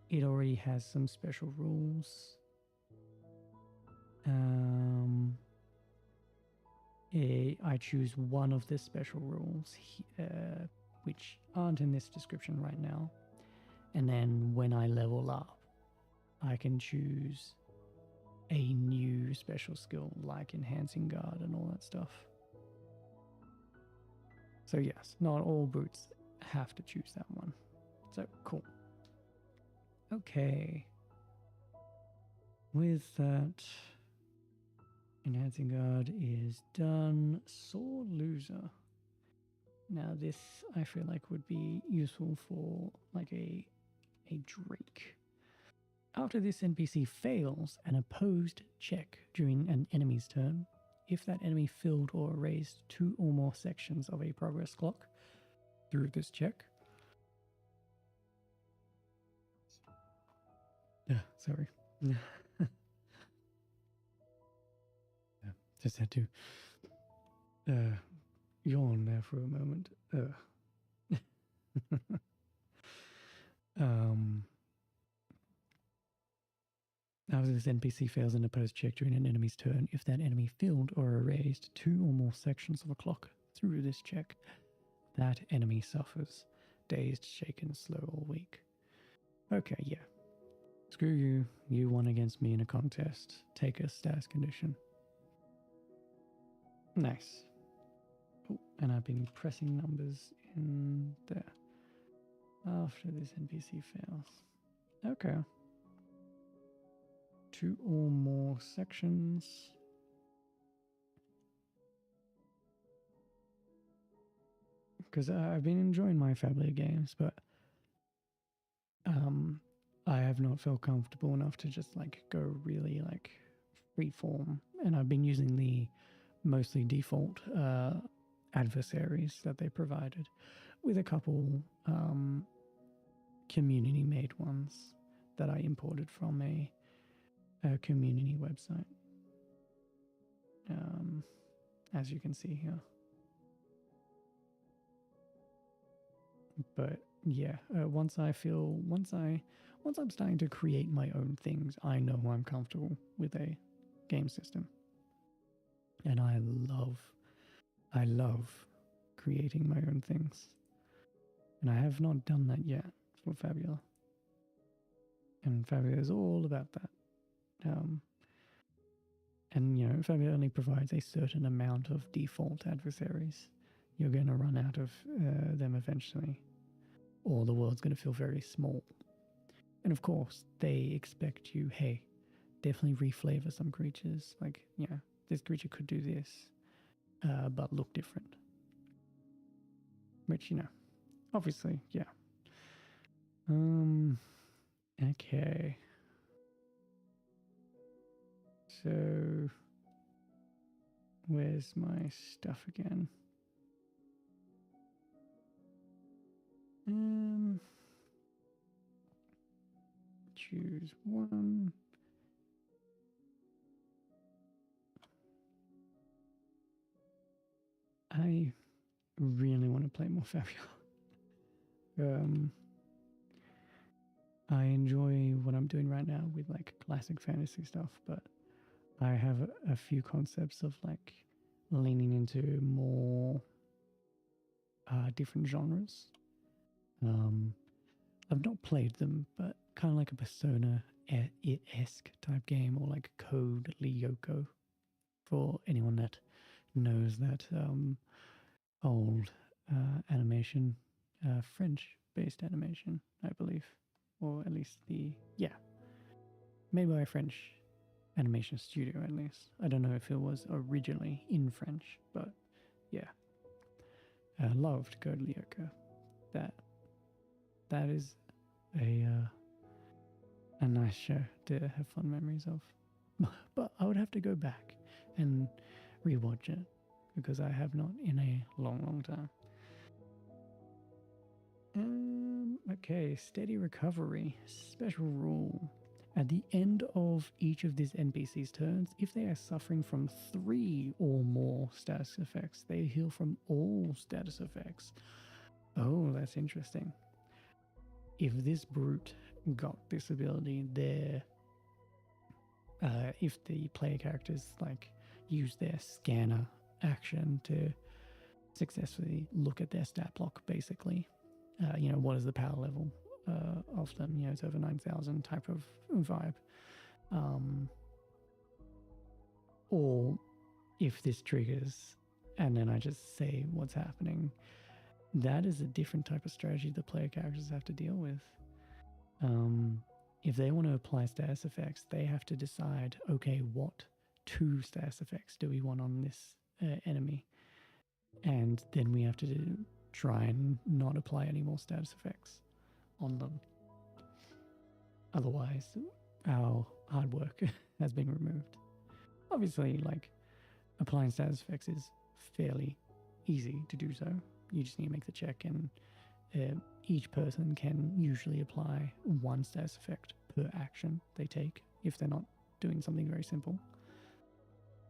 it already has some special rules. I choose one of the special rules, which aren't in this description right now. And then when I level up, I can choose a new special skill like enhancing guard and all that stuff. So yes, not all brutes have to choose that one. So cool. Okay. With that, enhancing guard is done. Sore loser. Now this I feel like would be useful for like a Drake. After this NPC fails an opposed check during an enemy's turn, if that enemy filled or erased 2 or more sections of a progress clock through this check. Sorry. Just had to yawn there for a moment. After this NPC fails an opposed check during an enemy's turn, if that enemy filled or erased 2 or more sections of a clock through this check, that enemy suffers. Dazed, shaken, slow, or weak. Okay, yeah. Screw you. You won against me in a contest. Take a status condition. Nice. Oh, and I've been pressing numbers in there after this NPC fails. Okay. 2 or more sections. Because I've been enjoying my fabula games, but I have not felt comfortable enough to just like go really like freeform, and I've been using the mostly default adversaries that they provided, with a couple community made ones that I imported from a community website, as you can see here. But yeah, once I'm starting to create my own things, I know I'm comfortable with a game system, and I love creating my own things, and I have not done that yet for Fabula, and Fabula is all about that. And you know, Fabula only provides a certain amount of default adversaries. You're going to run out of them eventually, or the world's going to feel very small. And of course, they expect you, hey, definitely reflavor some creatures. Like, you know, this creature could do this, but look different. Which, you know, obviously, yeah. Okay. So, where's my stuff again? Choose one. I really want to play more Fabula. I enjoy what I'm doing right now with like classic fantasy stuff, but I have a few concepts of like leaning into more different genres. I've not played them, but kind of like a Persona-esque type game, or like Code Lyoko, for anyone that knows that old animation, French-based animation, I believe, or at least made by a French animation studio, at least. I don't know if it was originally in French, but yeah. I loved Code Lyoko. That is a nice show to have fun memories of. But I would have to go back and rewatch it, because I have not in a long time. Okay, steady recovery. Special rule. At the end of each of these NPC's turns, if they are suffering from 3 or more status effects, they heal from all status effects. Oh, that's interesting. If this brute got this ability, if the player characters like use their scanner action to successfully look at their stat block, basically, you know, what is the power level of them? You know, it's over 9,000 type of vibe. Or if this triggers and then I just say what's happening, that is a different type of strategy the player characters have to deal with. If they want to apply status effects, they have to decide, okay, what 2 status effects do we want on this enemy? And then we have to try and not apply any more status effects on them. Otherwise, our hard work has been removed. Obviously, like, applying status effects is fairly easy to do so. You just need to make the check, and each person can usually apply 1 status effect per action they take if they're not doing something very simple.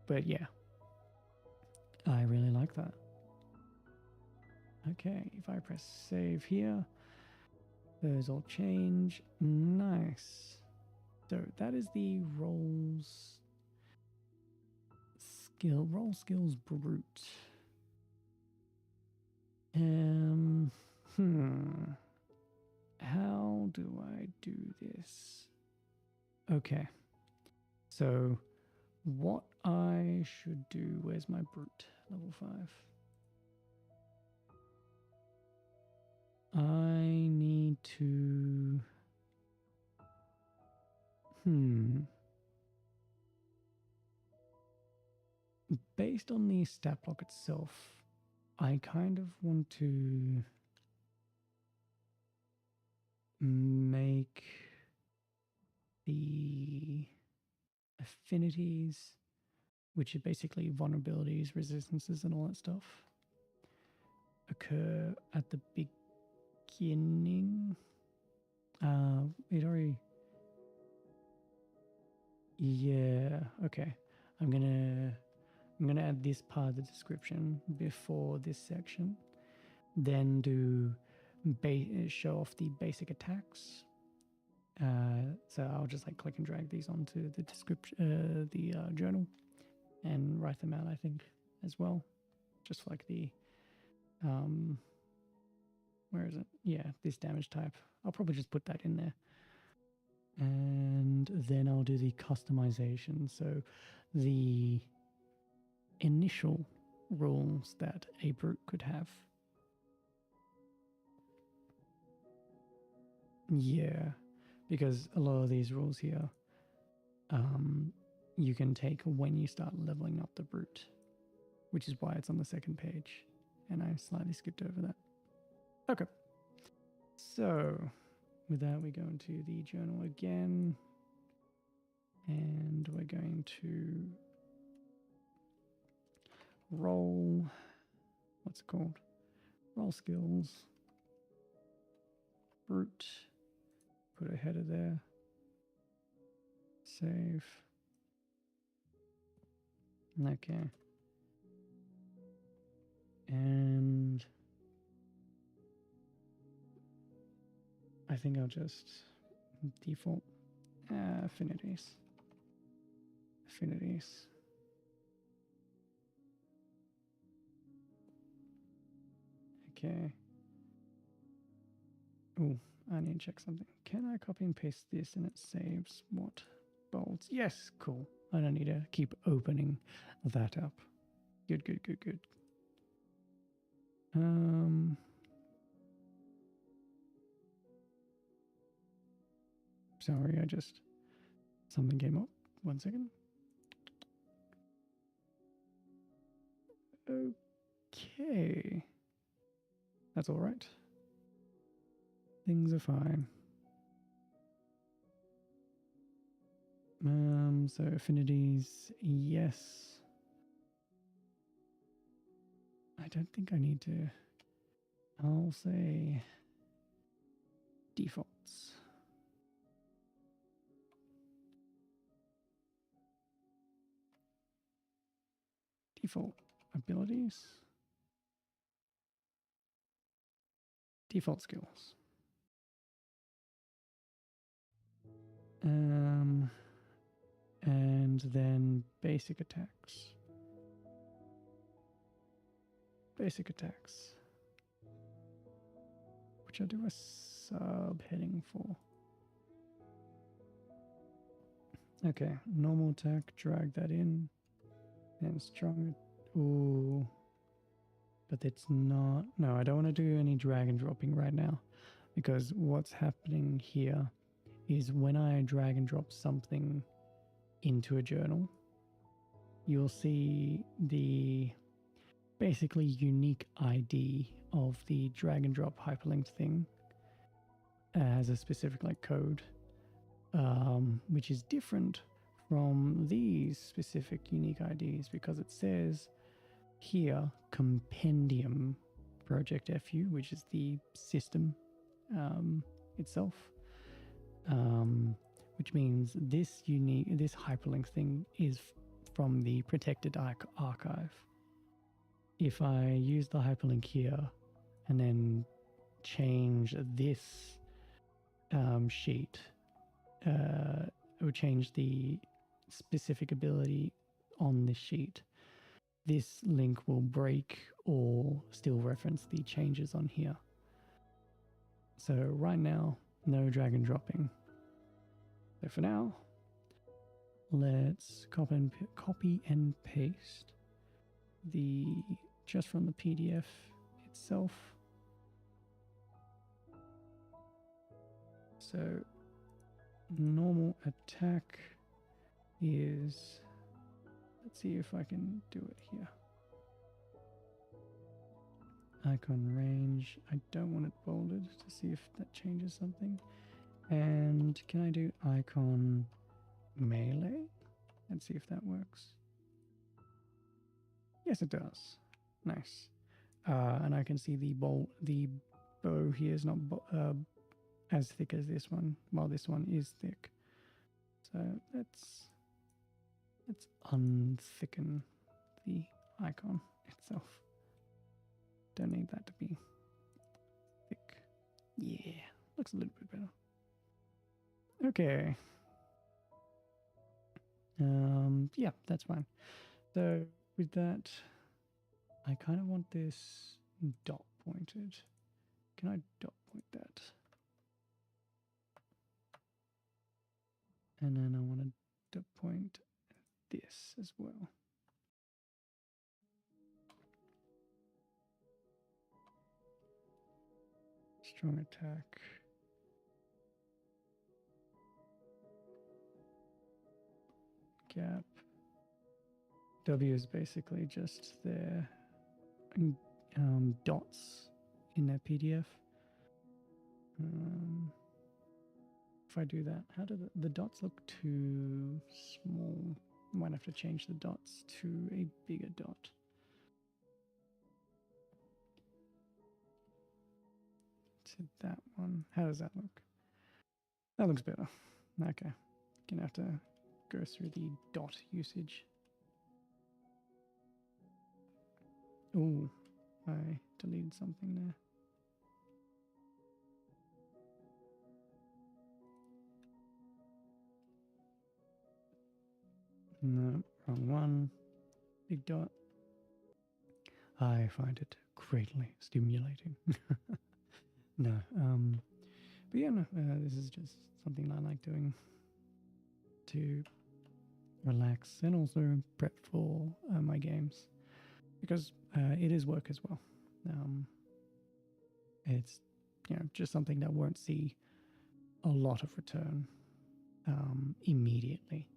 But yeah, I really like that. Okay, if I press save here, those all change. Nice. So that is the roll skills brute. How do I do this? Okay. So what I should do, where's my brute? Level 5. I need to... Based on the stat block itself, I kind of want to make the affinities, which are basically vulnerabilities, resistances, and all that stuff, occur at the beginning. It already... Yeah, okay. I'm gonna add this part of the description before this section, then do show off the basic attacks. So I'll just like click and drag these onto the description, the journal, and write them out, I think, as well, just like the where is it? Yeah, this damage type. I'll probably just put that in there. And then I'll do the customization. So the initial rules that a brute could have. Yeah, because a lot of these rules here, you can take when you start leveling up the brute, which is why it's on the second page. And I slightly skipped over that. Okay. So with that, we go into the journal again, and we're going to roll, what's it called? Roll skills, brute, put a header there, save. Okay. And I think I'll just default affinities. Okay. Oh, I need to check something. Can I copy and paste this and it saves what? Bolts. Yes, cool. I don't need to keep opening that up. Good. Sorry, something came up. 1 second. Okay. That's all right. Things are fine. So affinities, yes. I don't think I need to. I'll say defaults. Default abilities. Default skills. And then basic attacks. Which I'll do a subheading for. Okay, normal attack, drag that in. Then strong. Ooh. But it's not. No, I don't want to do any drag and dropping right now, because what's happening here is when I drag and drop something into a journal, you'll see the basically unique ID of the drag and drop hyperlinked thing as a specific like code, which is different from these specific unique IDs, because it says here compendium project FU, which is the system itself, which means this hyperlink thing is from the protected archive. If I use the hyperlink here and then change this sheet, it will change the specific ability on this sheet. This link will break or still reference the changes on here. So right now, no drag and dropping. So for now, let's copy and paste just from the PDF itself. So normal attack is, let's see if I can do it here. Icon range, I don't want it bolded to see if that changes something. And can I do icon melee? Let's see if that works. Yes, it does. Nice. And I can see the bow here is not as thick as this one, while this one is thick. So let's unthicken the icon itself. Don't need that to be thick. Yeah, looks a little bit better. Okay. Yeah, that's fine. So with that, I kind of want this dot pointed. Can I dot point that? And then I want to dot point this as well. Strong attack. Gap. W is basically just their dots in their PDF. If I do that, how do the dots look too small? Might have to change the dots to a bigger dot. To that one. How does that look? That looks better. Okay. Gonna have to go through the dot usage. Oh, I deleted something there. No, wrong one. Big dot. I find it greatly stimulating. No, but yeah, no, this is just something I like doing to relax and also prep for my games, because it is work as well. It's just something that won't see a lot of return immediately,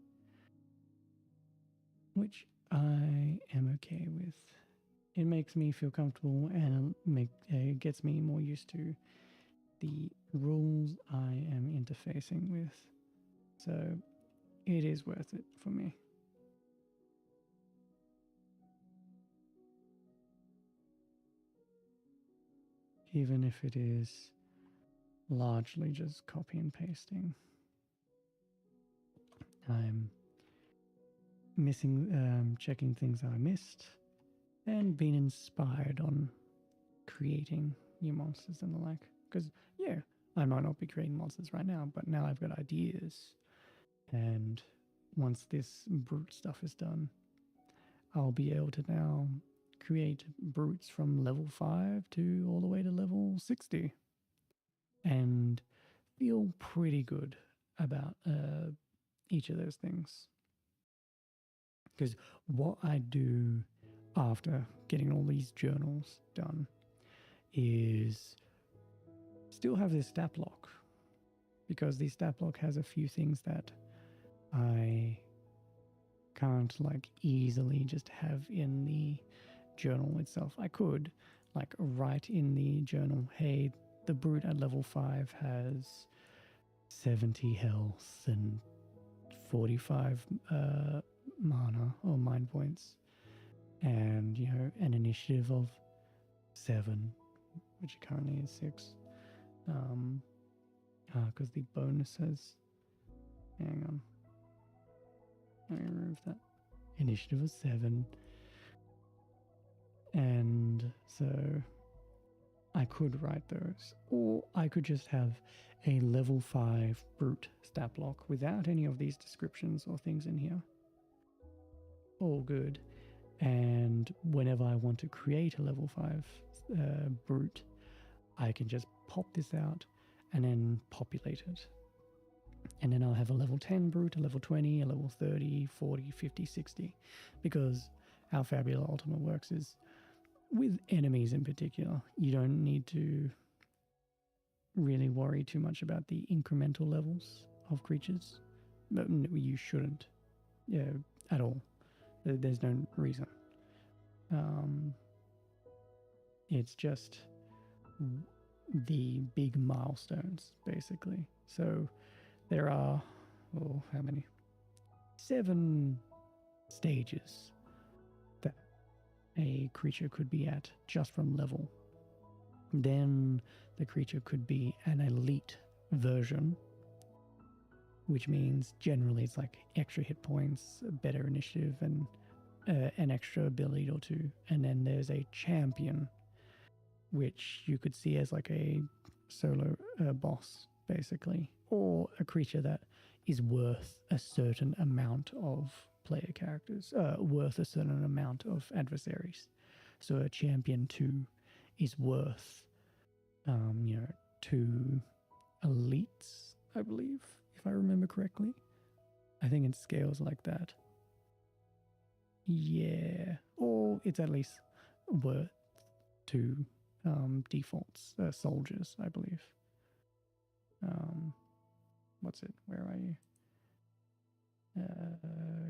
which I am okay with. It makes me feel comfortable and gets me more used to the rules I am interfacing with. So it is worth it for me. Even if it is largely just copy and pasting. I'm missing, checking things I missed, and being inspired on creating new monsters and the like. Because, yeah, I might not be creating monsters right now, but now I've got ideas. And once this brute stuff is done, I'll be able to now create brutes from level 5 to all the way to level 60. And feel pretty good about each of those things. Because what I do after getting all these journals done is still have this stat block, because the stat block has a few things that I can't easily just have in the journal itself. I could write in the journal, hey, the brute at level 5 has 70 health and 45 mana or mind points, and an initiative of 7, which currently is 6, because the bonus says, hang on, let me remove that, initiative of 7, and so I could write those, or I could just have a level 5 brute stat block without any of these descriptions or things in here. All good. And whenever I want to create a level 5 brute, I can just pop this out and then populate it. And then I'll have a level 10 brute, a level 20, a level 30, 40, 50, 60. Because how Fabula Ultima works is, with enemies in particular, you don't need to really worry too much about the incremental levels of creatures. But you shouldn't, at all. There's no reason. It's just the big milestones, basically. So there are, how many? 7 stages that a creature could be at just from level. Then the creature could be an elite version, which means generally it's like extra hit points, better initiative, and an extra ability or two. And then there's a champion, which you could see as like a solo boss, basically, or a creature that is worth a certain amount of player characters, worth a certain amount of adversaries. So a champion 2 is worth, 2 elites, I believe, if I remember correctly. I think it scales like that. Yeah, or it's at least worth 2 defaults, soldiers, I believe. What's it? Where are you?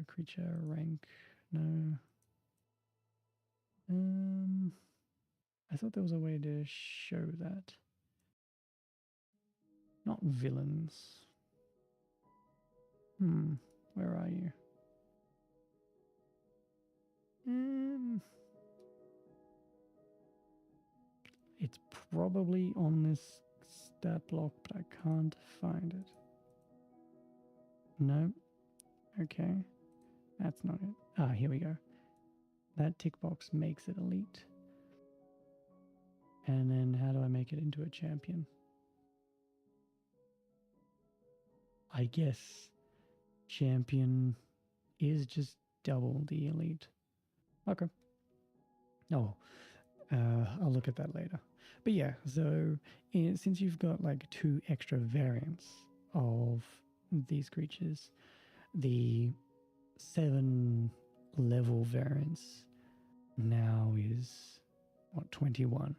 Creature rank? No. I thought there was a way to show that. Not villains. Where are you? It's probably on this stat block, but I can't find it. No. Okay. That's not it. Here we go. That tick box makes it elite. And then how do I make it into a champion? I guess champion is just double the elite. Okay. Oh, I'll look at that later. But yeah, so since you've got like 2 extra variants of these creatures, the 7 level variants now is 21.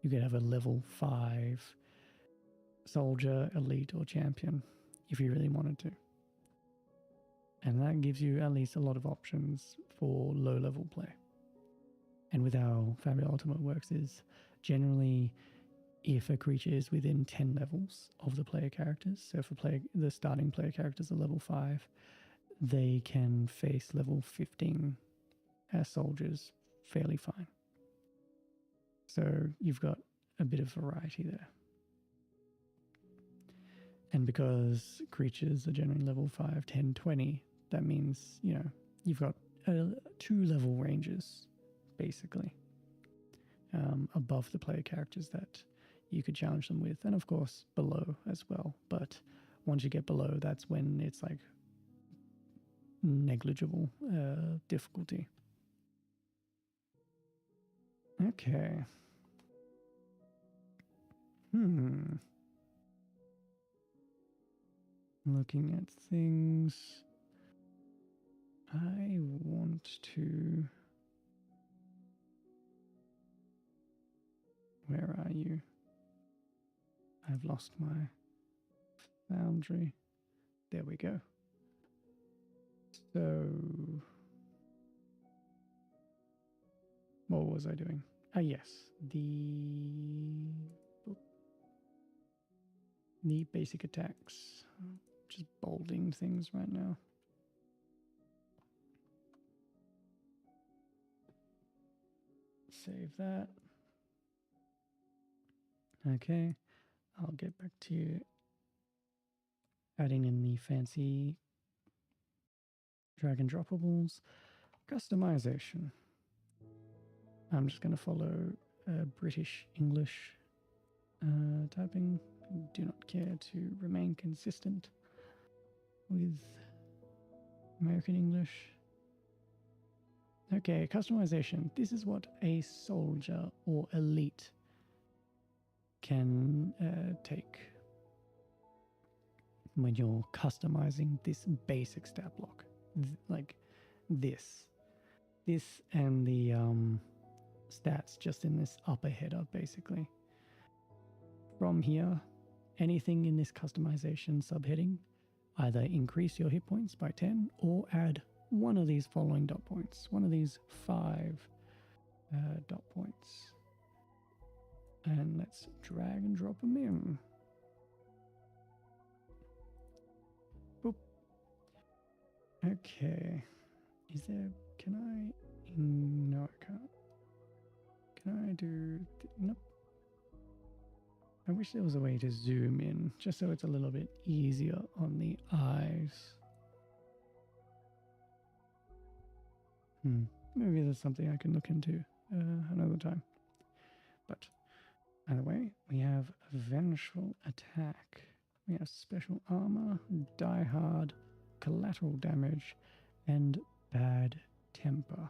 You could have a level 5 soldier, elite, or champion if you really wanted to. And that gives you at least a lot of options for low level play. And with how Fabula Ultima works is generally if a creature is within 10 levels of the player characters, so if the starting player characters are level 5, they can face level 15 as soldiers fairly fine. So you've got a bit of variety there. And because creatures are generally level 5, 10, 20, that means, you've got 2 level ranges, basically, above the player characters that you could challenge them with, and of course below as well. But once you get below, that's when it's like negligible difficulty. Okay. Looking at things, I want to... Where are you? I've lost my foundry. There we go. So, what was I doing? Yes, the basic attacks. Just bolding things right now. Save that. Okay, I'll get back to adding in the fancy drag and droppables. Customization. I'm just going to follow British English typing. Do not care to remain consistent with American English. Okay, customization. This is what a soldier or elite can take when you're customizing this basic stat block. Like this and the stats just in this upper header, basically. From here, anything in this customization subheading, either increase your hit points by 10 or add one of these following dot points, one of these 5 dot points. And let's drag and drop them in. Boop. Okay. Is there, can I, no I can't. Can I do, nope. I wish there was a way to zoom in, just so it's a little bit easier on the eyes. Maybe there's something I can look into another time. But either way, we have vengeful attack. We have special armor, die hard, collateral damage, and bad temper.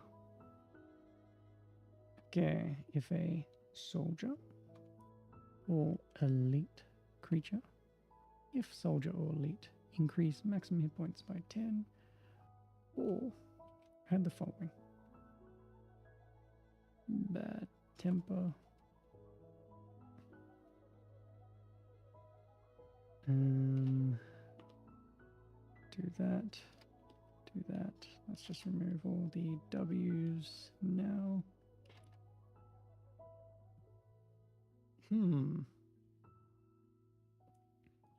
Okay, if a soldier or elite creature, if soldier or elite, increase maximum hit points by 10, or add the following: bad temper, do that. Let's just remove all the W's now.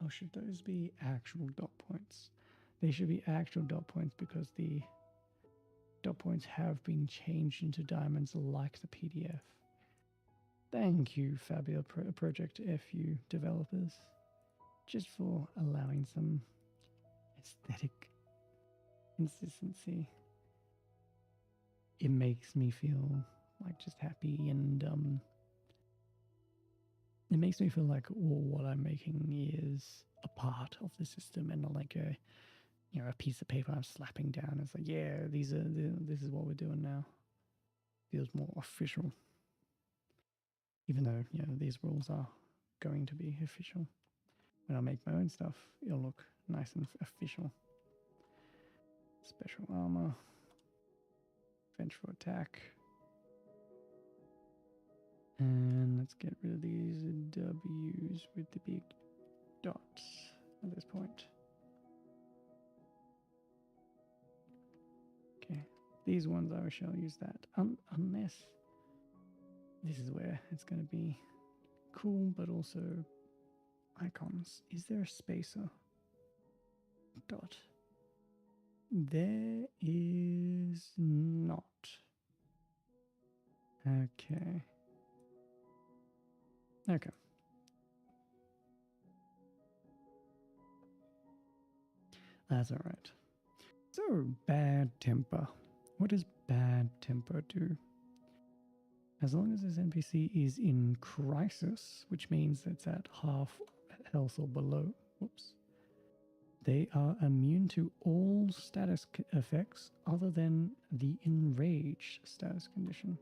Or should those be actual dot points? They should be actual dot points because the dot points have been changed into diamonds like the PDF. Thank you, Fabula Project FU developers, just for allowing some aesthetic consistency. It makes me feel like just happy, and it makes me feel like what I'm making is a part of the system and not like a piece of paper I'm slapping down. It's like, yeah, this is what we're doing now. Feels more official, even though these rules are going to be official. When I make my own stuff, it'll look nice and official. Special armor, vengeful attack. And let's get rid of these W's with the big dots at this point. Okay, these ones I shall use that. Unless this is where it's going to be cool, but also icons. Is there a spacer? Dot. There is not. Okay. Okay. That's all right. So, bad temper. What does bad temper do? As long as this NPC is in crisis, which means it's at half health or below, whoops, they are immune to all status effects other than the enraged status condition.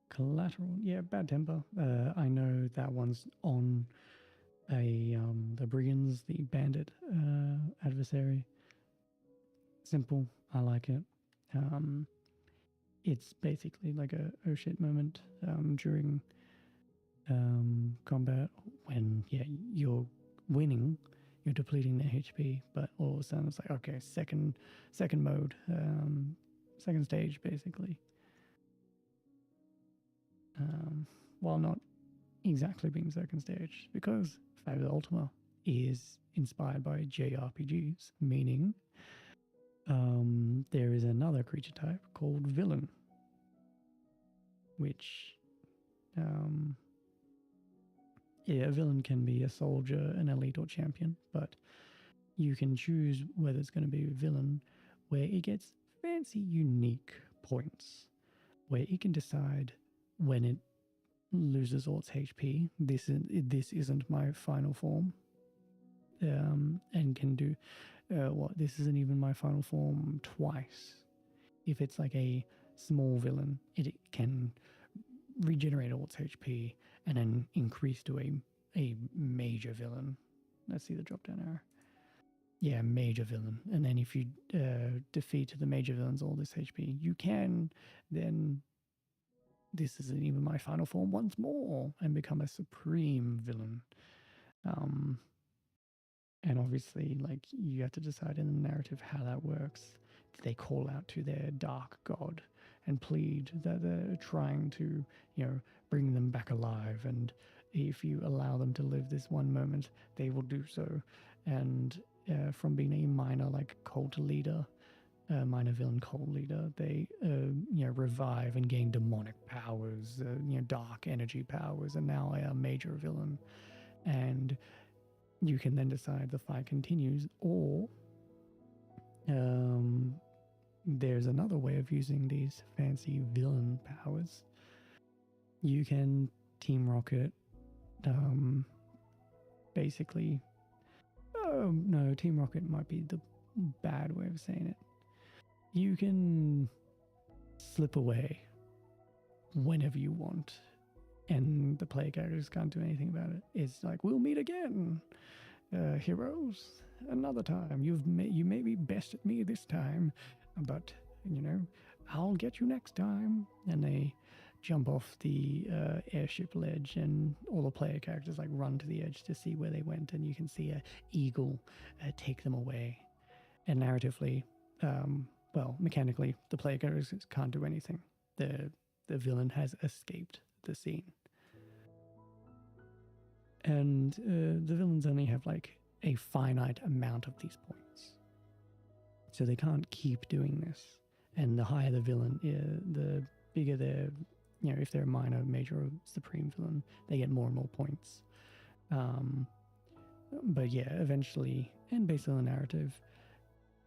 Collateral, yeah, bad temper. I know that one's on the brigands, the bandit adversary. Simple, I like it. It's basically like a oh shit moment during combat when you're winning, you're depleting their HP, but all of a sudden it's like, okay, second mode, second stage basically. While not exactly being second stage, because Fabula Ultima is inspired by JRPGs, meaning there is another creature type called villain, which a villain can be a soldier, an elite, or champion, but you can choose whether it's going to be a villain where it gets fancy unique points, where it can decide when it loses all its HP, this isn't my final form, and can do this isn't even my final form twice. If it's like a small villain, it can regenerate all its HP and then increase to a major villain. Let's see the drop down arrow. Yeah, major villain. And then if you defeat the major villains all this HP, you can then this isn't even my final form once more, and become a supreme villain. And obviously, like, you have to decide in the narrative how that works. They call out to their dark god and plead that they're trying to, bring them back alive. And if you allow them to live this one moment, they will do so. And from being a minor, like, cult leader, minor villain cult leader, they, revive and gain demonic powers, dark energy powers, and now a major villain. And you can then decide the fight continues, or there's another way of using these fancy villain powers. You can Team Rocket, basically. Oh no, Team Rocket might be the bad way of saying it. You can slip away whenever you want, and the player characters can't do anything about it. It's like, we'll meet again, heroes, another time. You maybe bested me this time, but I'll get you next time. And they jump off the airship ledge, and all the player characters like run to the edge to see where they went, and you can see a eagle take them away. And narratively, mechanically, the player characters can't do anything. The villain has escaped the scene. And the villains only have like a finite amount of these points. So they can't keep doing this. And the higher the villain, the bigger their, if they're a minor, major, or supreme villain, they get more and more points. But yeah, eventually, and based on the narrative,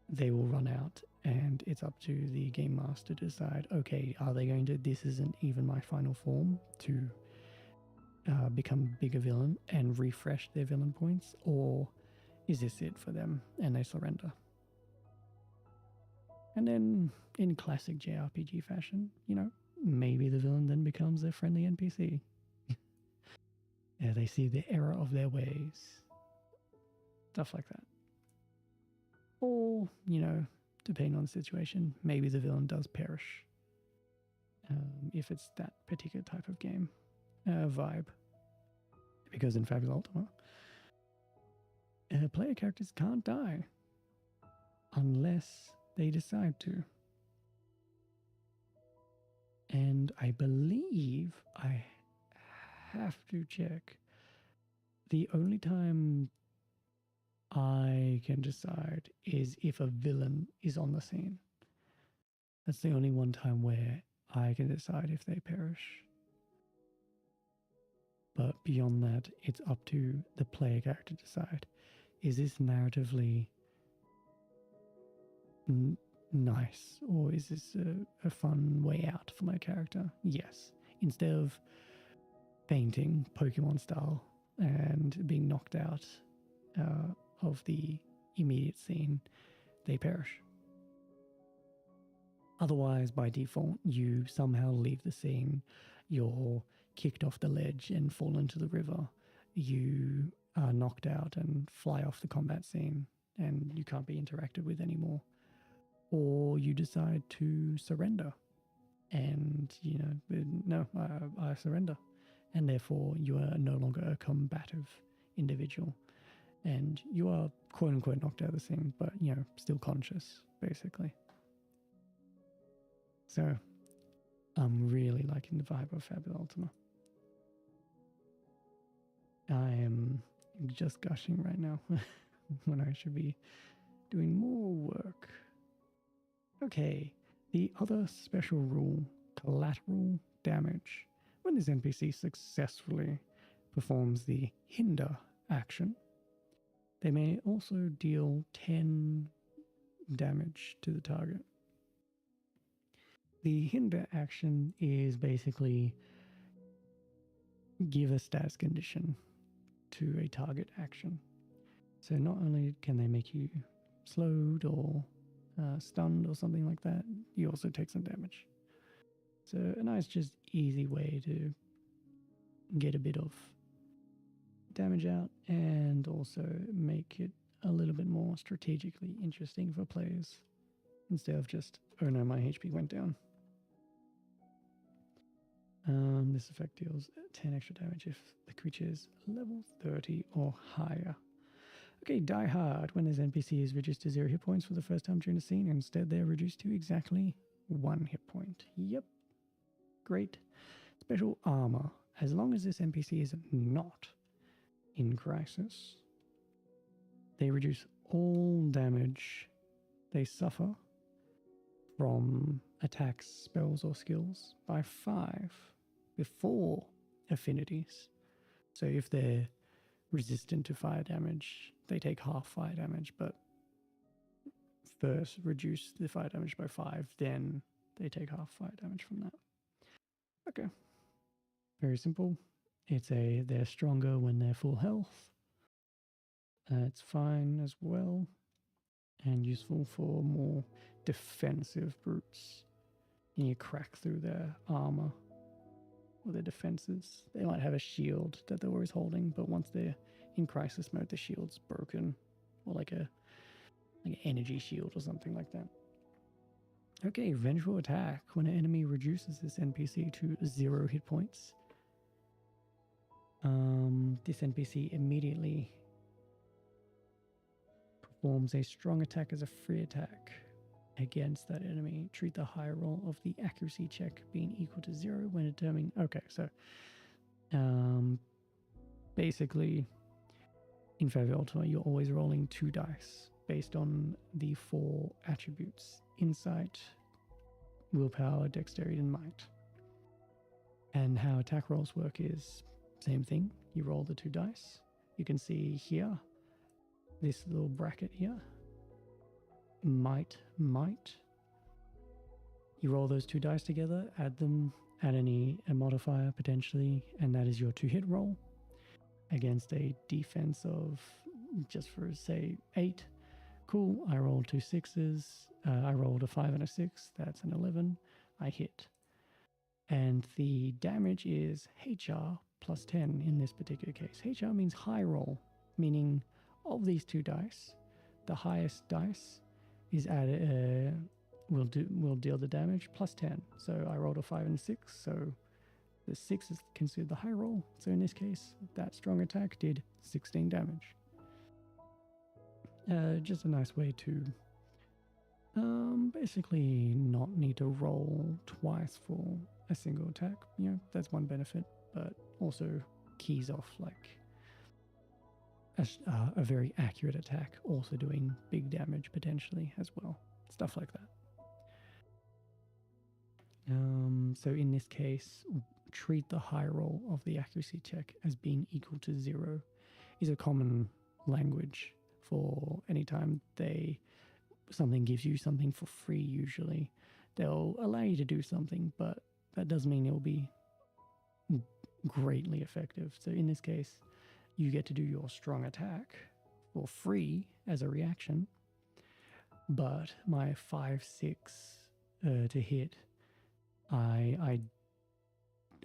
they will run out, and it's up to the game master to decide, okay, are they going to, this isn't even my final form, to become bigger villain and refresh their villain points, or is this it for them and they surrender? And then in classic JRPG fashion, maybe the villain then becomes a friendly NPC. Yeah, they see the error of their ways, stuff like that. Or, depending on the situation, maybe the villain does perish, if it's that particular type of game vibe. Because in Fabula Ultima, player characters can't die unless they decide to. And I believe, I have to check, the only time I can decide is if a villain is on the scene. That's the only one time where I can decide if they perish. But beyond that, it's up to the player character to decide. Is this narratively nice? Or is this a fun way out for my character? Yes. Instead of fainting Pokemon style and being knocked out of the immediate scene, they perish. Otherwise, by default, you somehow leave the scene, you're kicked off the ledge and fall into the river, you are knocked out and fly off the combat scene, and you can't be interacted with anymore. Or you decide to surrender, and, no, I surrender. And therefore, you are no longer a combative individual. And you are, quote unquote, knocked out of the scene, but, still conscious, basically. So, I'm really liking the vibe of Fabula Ultima. I am just gushing right now when I should be doing more work. Okay, the other special rule, collateral damage. When this NPC successfully performs the hinder action, they may also deal 10 damage to the target. The hinder action is basically give a status condition to a target action. So not only can they make you slowed or stunned or something like that, you also take some damage. So a nice, just easy way to get a bit of damage out and also make it a little bit more strategically interesting for players instead of just, oh no, my HP went down. This effect deals 10 extra damage if the creature is level 30 or higher. Okay, Die Hard. When this NPC is reduced to 0 hit points for the first time during the scene, instead they're reduced to exactly 1 hit point. Yep. Great. Special armor. As long as this NPC is not in crisis, they reduce all damage they suffer from attacks, spells, or skills by 5 before affinities. So if they're resistant to fire damage, they take half fire damage, but first reduce the fire damage by 5, then they take half fire damage from that. Okay. Very simple. They're stronger when they're full health. It's fine as well, and useful for more defensive brutes. You crack through their armor or their defenses. They might have a shield that they're always holding, but once they're in crisis mode, the shield's broken, or like an energy shield or something like that. Okay, vengeful attack. When an enemy reduces this NPC to 0 hit points, this NPC immediately performs a strong attack as a free attack against that enemy. Treat the high roll of the accuracy check being equal to 0 when determining. Okay, so basically in Fabula Ultima, you're always rolling 2 dice based on the 4 attributes: insight, willpower, dexterity, and might. And how attack rolls work is same thing. You roll the 2 dice. You can see here, this little bracket here, might. You roll those 2 dice together, add them, add a modifier potentially, and that is your 2-hit roll against a defense of, just for say, 8. Cool, I rolled 2 6s. I rolled a 5 and a 6. That's an 11. I hit. And the damage is HR plus 10 in this particular case. HR means high roll, meaning of these 2 dice, the highest dice is added, will deal the damage plus 10. So I rolled a 5 and a 6, so the 6 is considered the high roll. So in this case, that strong attack did 16 damage. Just a nice way to basically not need to roll twice for a single attack. You know, that's one benefit, but also keys off like a very accurate attack, also doing big damage potentially as well. Stuff like that. So in this case, treat the high roll of the accuracy check as being equal to 0 is a common language for anytime something gives you something for free. Usually they'll allow you to do something, but that doesn't mean it'll be greatly effective. So in this case, you get to do your strong attack for free as a reaction, but my 5, 6 to hit, I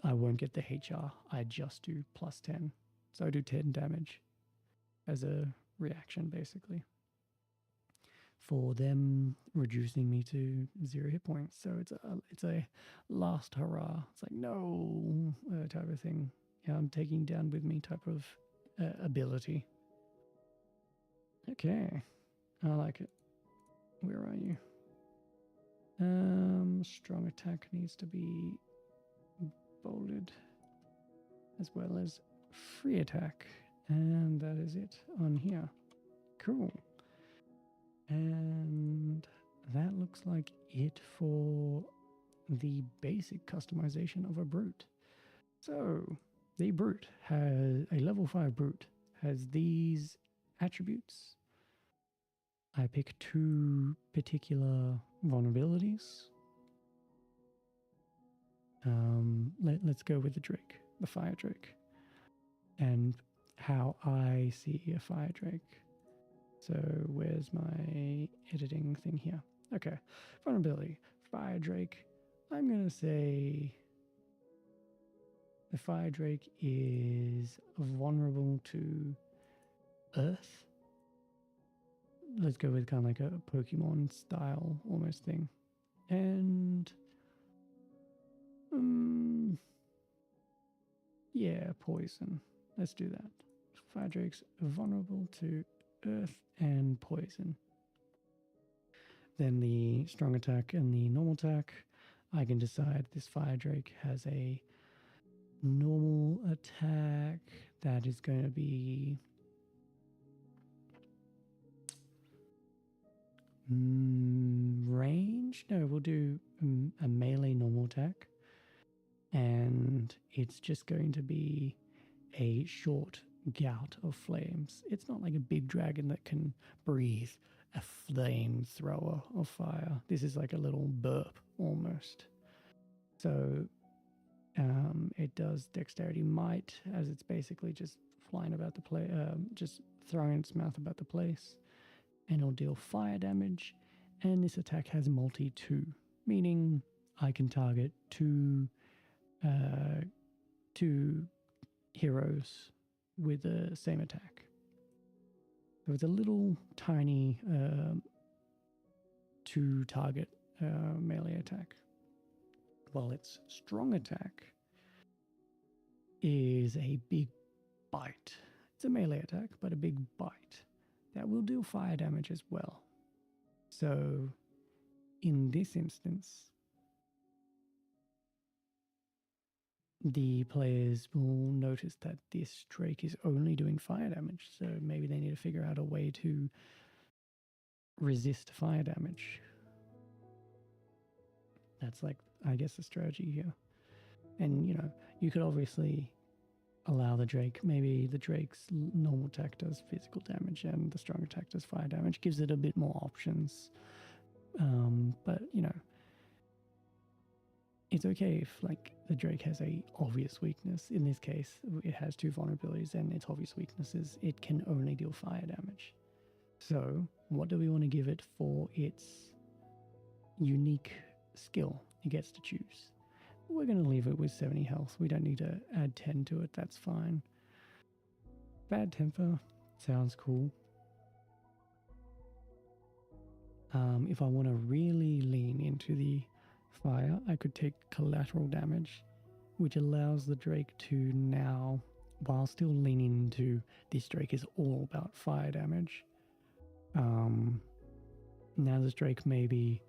won't get the HR. I just do plus 10. So I do 10 damage as a reaction, basically, for them reducing me to 0 hit points. So it's a last hurrah. It's like, no, type of thing. Yeah, I'm taking down with me type of ability. Okay, I like it. Where are you? Strong attack needs to be bolded, as well as free attack, and that is it on here. Cool. And that looks like it for the basic customization of a brute. So the brute has a level 5 brute has these attributes. I pick 2 particular vulnerabilities. Let's go with the Drake, the Fire Drake, and how I see a Fire Drake. So where's my editing thing here? Okay, vulnerability, Fire Drake. I'm going to say the Fire Drake is vulnerable to Earth. Let's go with kind of like a Pokemon style almost thing. And Yeah, poison. Let's do that. Fire Drake's vulnerable to earth and poison. Then the strong attack and the normal attack. I can decide this Fire Drake has a normal attack that is going to be range. No, we'll do a melee normal attack, and it's just going to be a short gout of flames. It's not like a big dragon that can breathe a flamethrower of fire. This is like a little burp almost. So it does dexterity might, as it's basically just flying about the place, just throwing its mouth about the place, and it'll deal fire damage. And this attack has multi 2, meaning I can target two heroes with the same attack. So it's a little tiny 2-target melee attack. While its strong attack is a big bite. It's a melee attack, but a big bite that will deal fire damage as well. So in this instance, the players will notice that this Drake is only doing fire damage, so maybe they need to figure out a way to resist fire damage. That's like, I guess, the strategy here. And, you know, you could obviously allow the Drake, maybe the Drake's normal attack does physical damage and the strong attack does fire damage, gives it a bit more options. But, you know, it's okay if, like, the Drake has a obvious weakness. In this case, it has 2 vulnerabilities, and its obvious weakness is it can only deal fire damage. So, what do we want to give it for its unique skill? It gets to choose. We're going to leave it with 70 health. We don't need to add 10 to it. That's fine. Bad temper sounds cool. If I want to really lean into the fire, I could take collateral damage, which allows the Drake to now, while still leaning into this Drake is all about fire damage, now this Drake maybe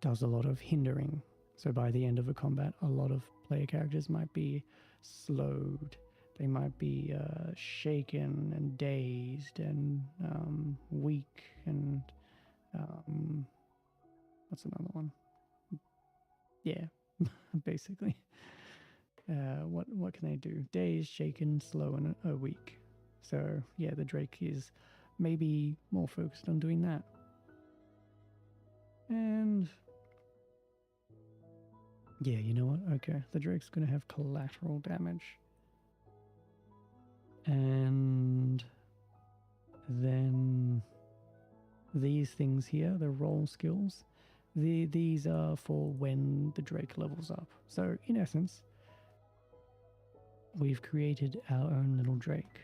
does a lot of hindering. So by the end of a combat, a lot of player characters might be slowed. They might be shaken and dazed and weak and what's another one? Yeah, basically. What can they do? Dazed, shaken, slow, and weak. So yeah, the Drake is maybe more focused on doing that. And yeah, you know what? Okay, the Drake's going to have collateral damage. And then these things here, the roll skills, these are for when the Drake levels up. So in essence, we've created our own little Drake.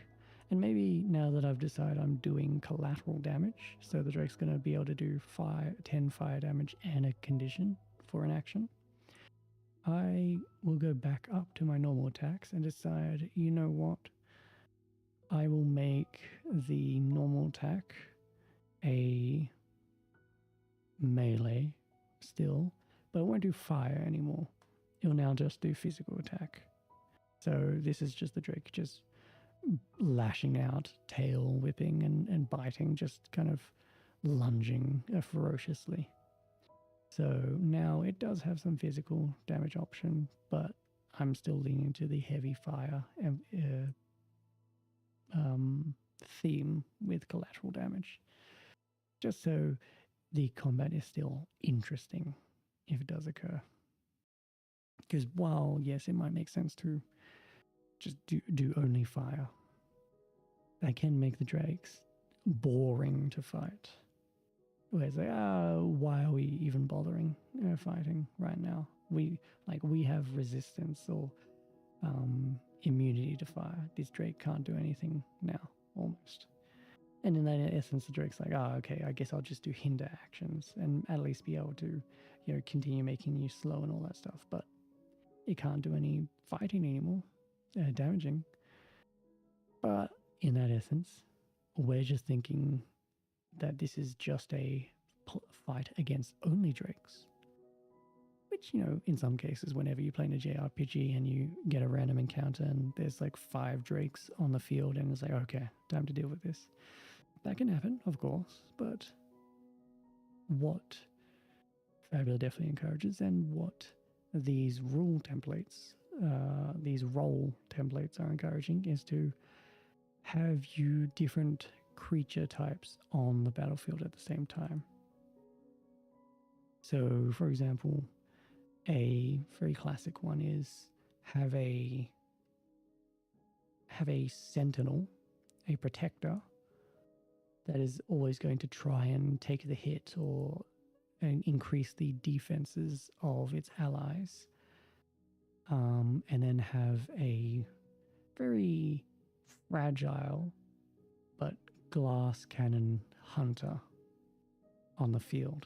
And maybe now that I've decided I'm doing collateral damage, so the Drake's going to be able to do 10 fire damage and a condition for an action, I will go back up to my normal attacks and decide, you know what, I will make the normal attack a melee still, but it won't do fire anymore. It'll now just do physical attack. So this is just the Drake just lashing out, tail whipping and biting, just kind of lunging ferociously. So now it does have some physical damage option, but I'm still leaning to the heavy fire theme with collateral damage, just so the combat is still interesting if it does occur. Because while, yes, it might make sense to just do only fire, I can make the Drakes boring to fight. Where it's like, why are we even bothering fighting right now? We have resistance or immunity to fire. This Drake can't do anything now, almost. And in that essence, the Drake's like, okay, I guess I'll just do hinder actions and at least be able to, you know, continue making you slow and all that stuff. But it can't do any fighting anymore. damaging. But in that essence, we're just thinking that this is just a fight against only drakes. Which, in some cases, whenever you play in a JRPG and you get a random encounter and there's like 5 drakes on the field and it's like, okay, time to deal with this. That can happen, of course, but what Fabula definitely encourages and what these rule templates, these role templates are encouraging is to have you different creature types on the battlefield at the same time. So, for example, a very classic one is have a sentinel, a protector that is always going to try and take the hit or increase the defenses of its allies, and then have a very fragile but glass cannon hunter on the field.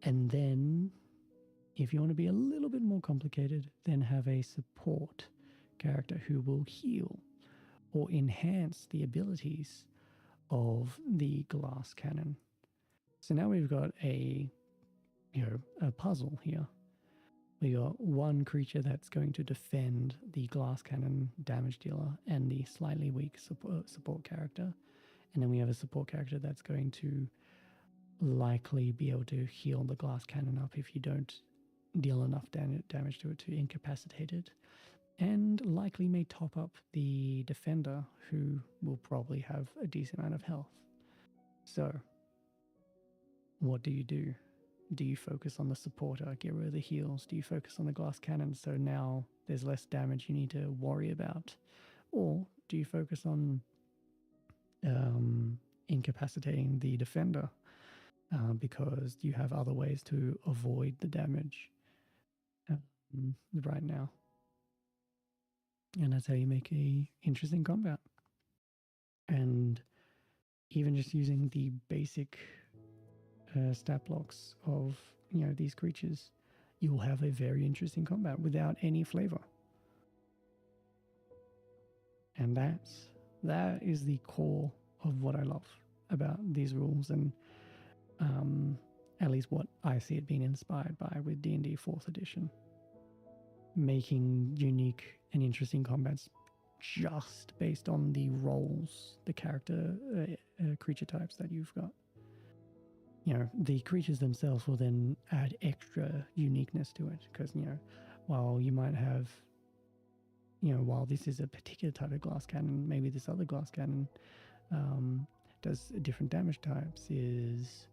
And then, if you want to be a little bit more complicated, then have a support character who will heal or enhance the abilities of the glass cannon. So now we've got a puzzle here. We got one creature that's going to defend the glass cannon damage dealer and the slightly weak support character. And then we have a support character that's going to likely be able to heal the glass cannon up if you don't deal enough damage to it to incapacitate it. And likely may top up the defender, who will probably have a decent amount of health. So, what do? Do you focus on the supporter, get rid of the heals? Do you focus on the glass cannon so now there's less damage you need to worry about? Or do you focus on incapacitating the defender because you have other ways to avoid the damage right now? And that's how you make a interesting combat. And even just using the basic stat blocks of these creatures, you will have a very interesting combat without any flavor. And that is the core of what I love about these rules, and at least what I see it being inspired by with D&D 4th edition. Making unique and interesting combats just based on the roles, the character creature types that you've got. The creatures themselves will then add extra uniqueness to it, because while you might have while this is a particular type of glass cannon, maybe this other glass cannon does different damage types, is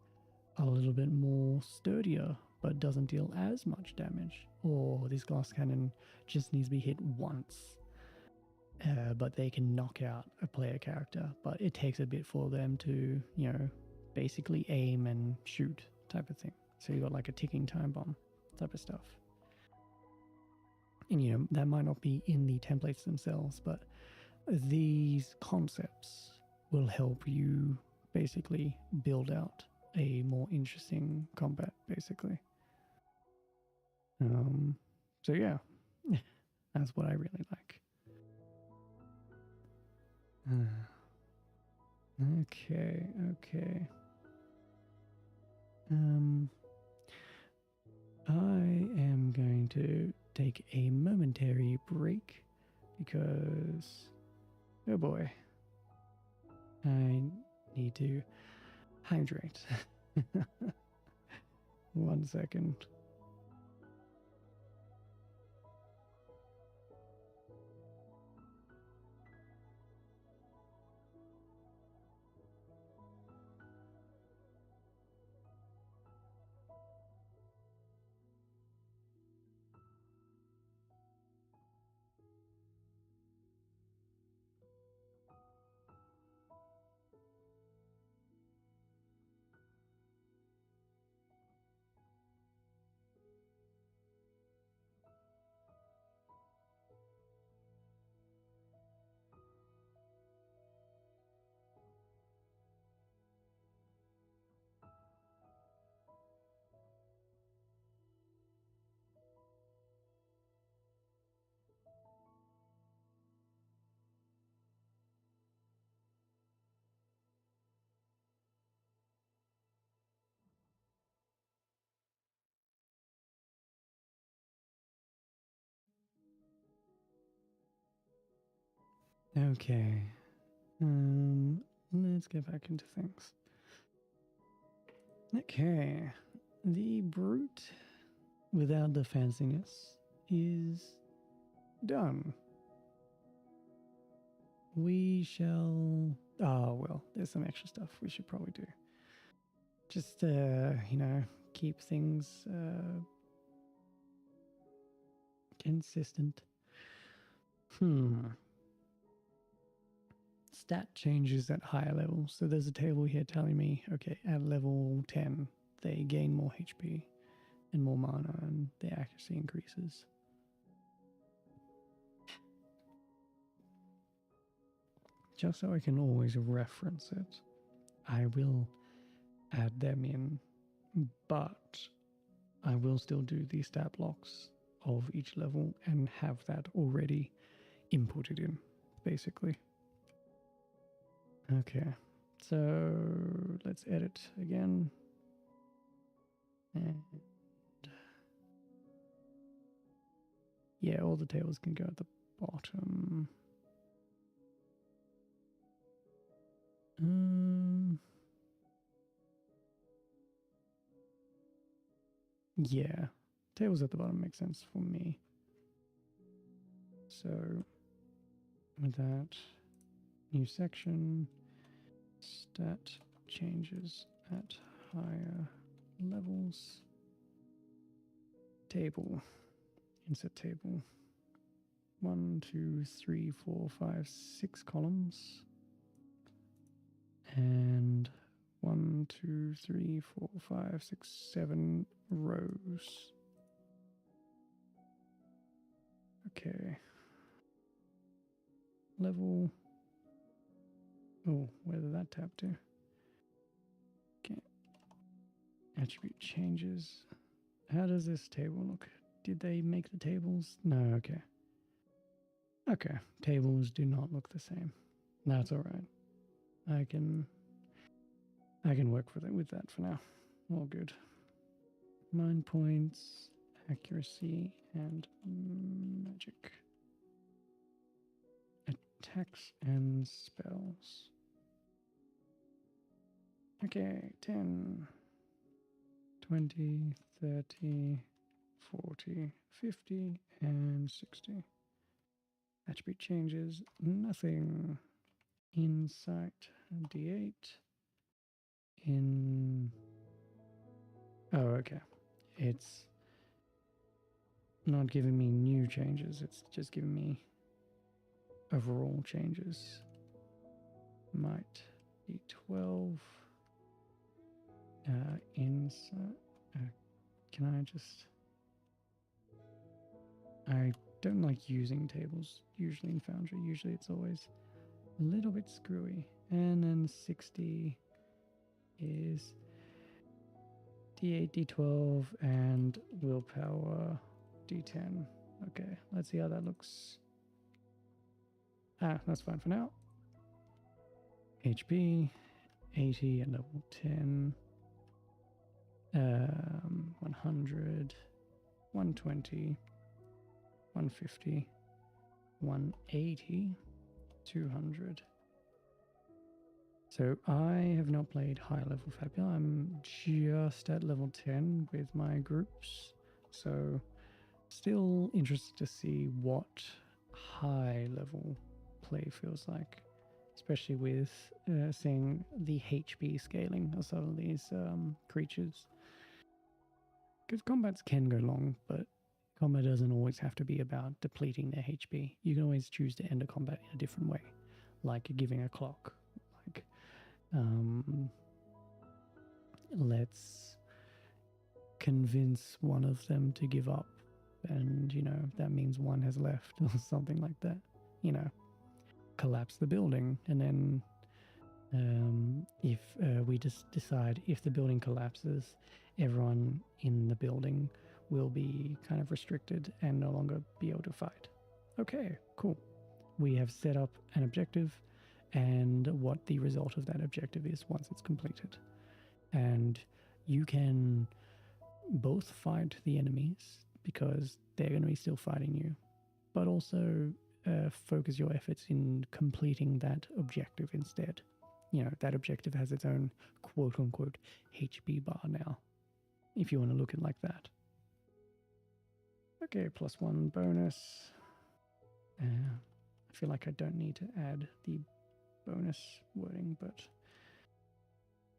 a little bit more sturdier but doesn't deal as much damage, or this glass cannon just needs to be hit once, but they can knock out a player character, but it takes a bit for them to basically aim and shoot type of thing. So you got like a ticking time bomb type of stuff. And that might not be in the templates themselves, but these concepts will help you basically build out a more interesting combat, basically. So yeah, that's what I really like. Okay. I am going to take a momentary break because, oh boy, I need to hydrate. 1 second. Okay. Let's get back into things. Okay. The brute without the fanciness is done. We shall... Oh, well, there's some extra stuff we should probably do. Just, keep things consistent. Stat changes at higher levels. So there's a table here telling me, okay, at level 10, they gain more HP and more mana, and their accuracy increases. Just so I can always reference it, I will add them in, but I will still do the stat blocks of each level and have that already inputted in, basically. Okay, so let's edit again. And yeah, all the tables can go at the bottom. Yeah, tables at the bottom makes sense for me. So with that, new section, stat changes at higher levels, table, insert table, 1, 2, 3, 4, 5, 6 columns, and 1, 2, 3, 4, 5, 6, 7 rows. Okay. Level. Oh, where did that tab to? Okay. Attribute changes. How does this table look? Did they make the tables? No, okay. Okay. Tables do not look the same. That's alright. I can work with that for now. All good. Mind points, accuracy, and magic. Attacks and spells. Okay, 10, 20, 30, 40, 50, and 60. Attribute changes, nothing. Insight, D8. Oh, okay. It's not giving me new changes, it's just giving me overall changes. Might be 12. Insight. Can I just... I don't like using tables usually in Foundry. Usually it's always a little bit screwy. And then 60 is D8, D12, and willpower D10. Okay, let's see how that looks. That's fine for now. HP, 80 at level 10. 100, 120, 150, 180, 200. So I have not played high level Fabula. I'm just at level 10 with my groups. So still interested to see what high level play feels like, especially with seeing the HP scaling of some of these creatures. Because combats can go long, but combat doesn't always have to be about depleting their HP. You can always choose to end a combat in a different way, like giving a clock. Like, let's convince one of them to give up, and, that means one has left, or something like that. Collapse the building, and then if we just decide if the building collapses, everyone in the building will be kind of restricted and no longer be able to fight. Okay, cool. We have set up an objective and what the result of that objective is once it's completed. And you can both fight the enemies because they're going to be still fighting you, but also focus your efforts in completing that objective instead. You know, that objective has its own quote unquote HP bar now, if you want to look at it like that. Okay, +1 bonus. I feel like I don't need to add the bonus wording, but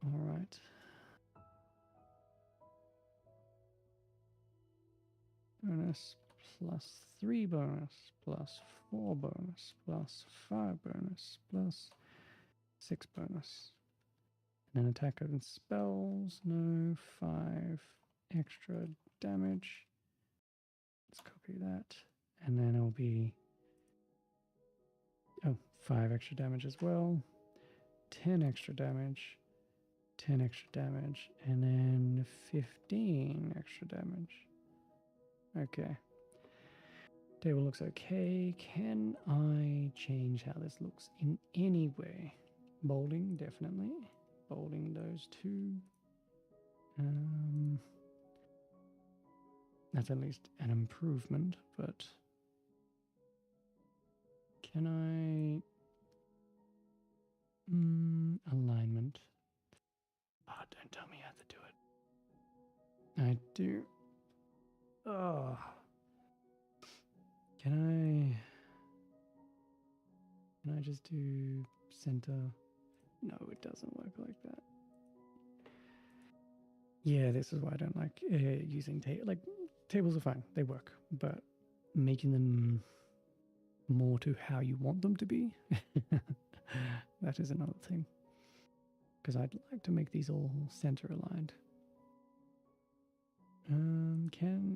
all right. Bonus +3 bonus +4 bonus +5 bonus +6 bonus. And then attack and spells, no, 5 extra damage. Let's copy that. And then it'll be 5 extra damage as well. 10 extra damage. 10 extra damage. And then 15 extra damage. Okay. Table looks okay. Can I change how this looks in any way? Bolding, definitely. Bolding those two. That's at least an improvement, but can I... alignment. Oh, don't tell me how to do it. I do. Oh. Can I just do center? No, it doesn't work like that. Yeah, this is why I don't like using tables are fine, they work, but making them more to how you want them to be, that is another thing. Because I'd like to make these all center aligned.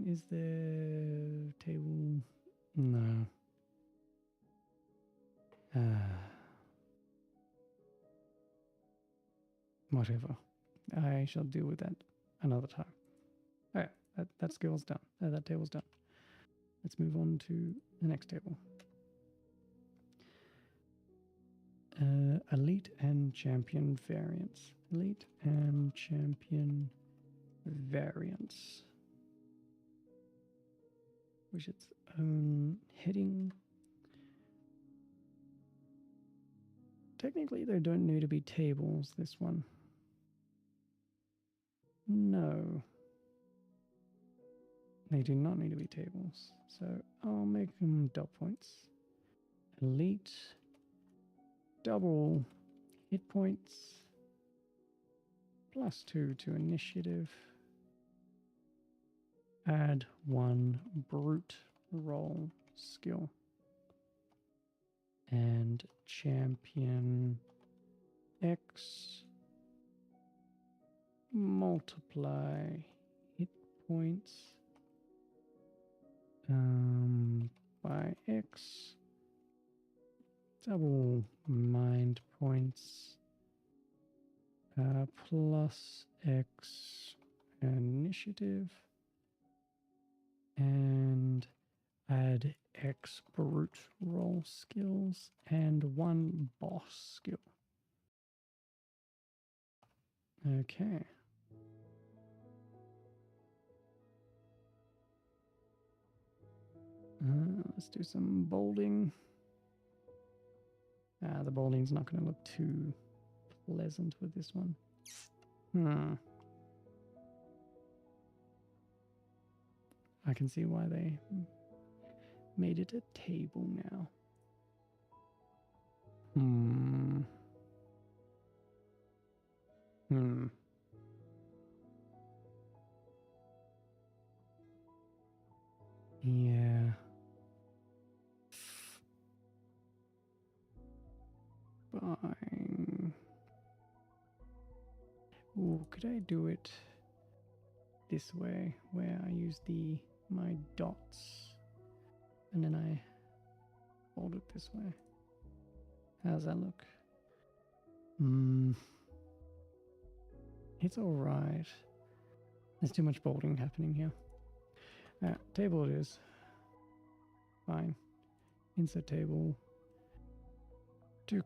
Is there table? No. Whatever. I shall deal with that another time. All right, that skill's done. That table's done. Let's move on to the next table. Elite and champion variants. Elite and champion variants. Which its own heading. Technically, there don't need to be tables, this one. No. They do not need to be tables. So I'll make them dot points. Elite. Double hit points. +2 to initiative. Add 1 brute roll skill. And champion X. Multiply hit points by X. Double mind points plus X initiative, and add X brute roll skills and 1 boss skill. Okay. Let's do some bolding. The bolding's not going to look too pleasant with this one. I can see why they made it a table now. Yeah. Fine. Ooh, could I do it this way, where I use my dots, and then I fold it this way? How's that look? It's all right. There's too much bolding happening here. Table it is. Fine. Insert table. Two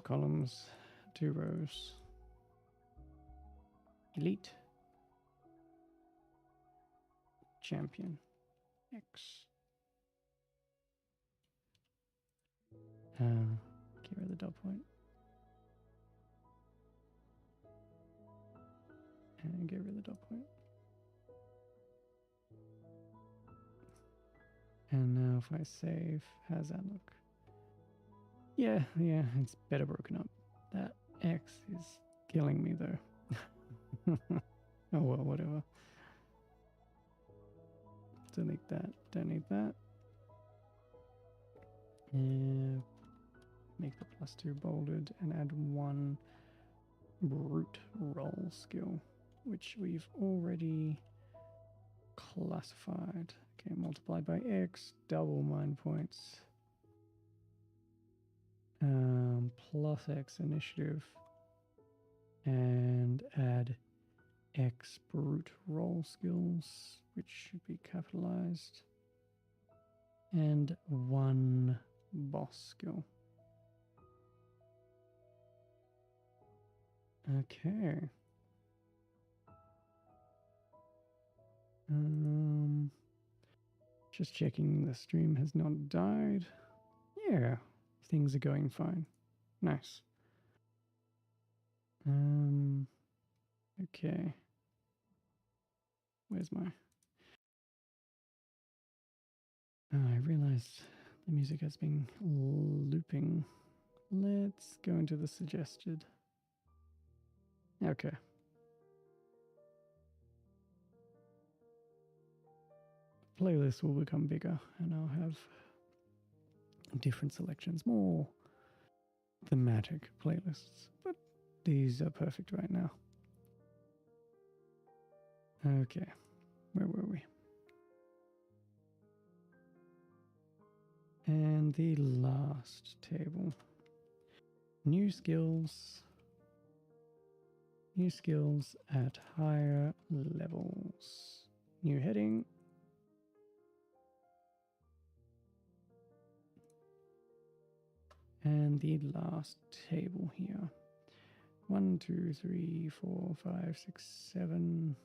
columns, 2 rows. Elite. Champion X. Get rid of the dot point. And get rid of the dot point. And now if I save, how's that look? Yeah, it's better broken up. That X is killing me though. Oh well, whatever. Delete that, don't need that. Yeah, make the +2 bolded and add 1 brute roll skill, which we've already classified. Okay, multiplied by X, double mind points. Plus X initiative, and add X brute roll skills, which should be capitalized, and 1 boss skill. Okay. Just checking the stream has not died. Yeah, things are going fine. Nice. Okay. Where's my... Oh, I realized the music has been looping. Let's go into the suggested. Okay. Playlist will become bigger and I'll have different selections, more thematic playlists, but these are perfect right now. Okay, where were we? And the last table. New skills. New skills at higher levels. New heading. And the last table here. 1, 2, 3, 4, 5, 6, 7.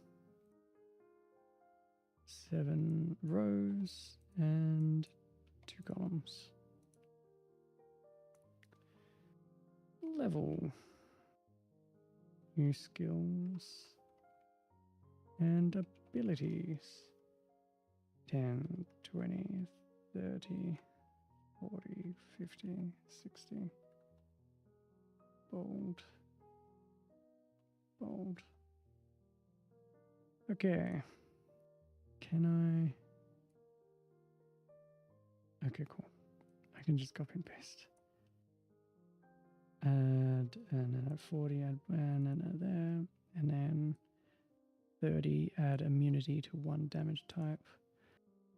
7 rows and 2 columns. Level. New skills. And abilities. 10, 20, 30. 40, 50, 60. Bold. Bold. Okay. Can I... Okay, cool. I can just copy and paste. Add, and then at 40, add, and then add there. And then 30, add immunity to 1 damage type.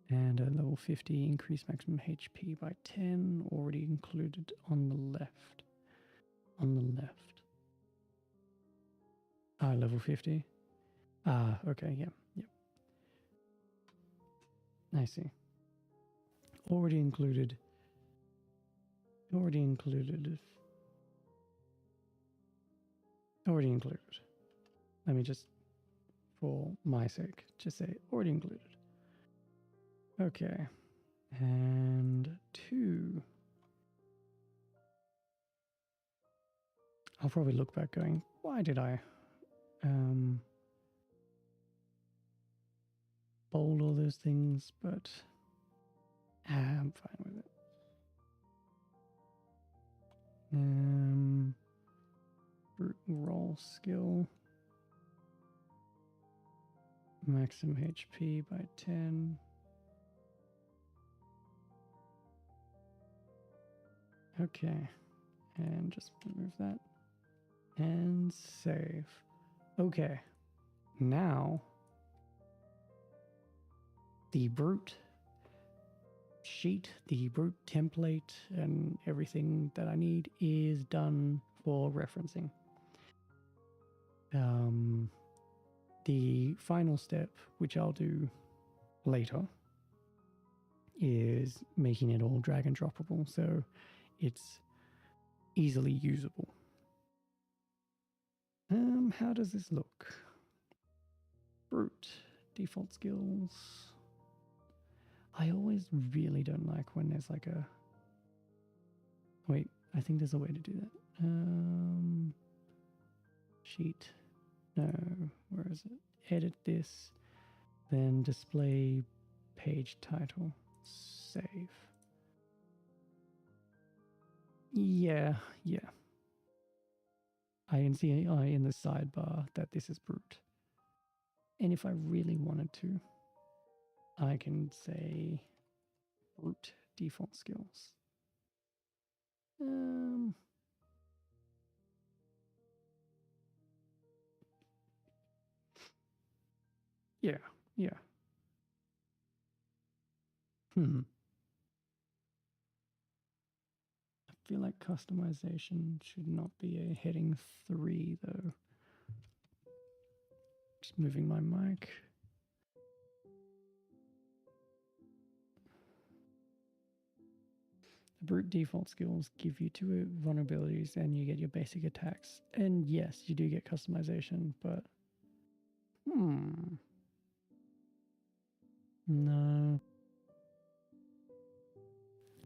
And at level 50, increase maximum HP by 10, already included on the left. On the left. Ah, level 50. Ah, okay, yeah, yep. I see. Already included. Already included. Already included. Let me just, for my sake, just say already included. Okay. And 2. I'll probably look back going, why did I bold all those things? But I'm fine with it. Brute roll skill. Maximum HP by 10. Okay. And just remove that. And save. Okay. Now, the brute sheet, the brute template, and everything that I need is done for referencing. The final step, which I'll do later, is making it all drag and droppable so it's easily usable. How does this look? Brute, default skills. I always really don't like when there's like Wait, I think there's a way to do that. Sheet. No, where is it? Edit this, then display page title. Save. Yeah. I can see in the sidebar that this is brute. And if I really wanted to, I can say brute default skills. Yeah. I feel like customization should not be a heading 3 though. Just moving my mic. The brute default skills give you 2 vulnerabilities and you get your basic attacks. And yes, you do get customization, but no.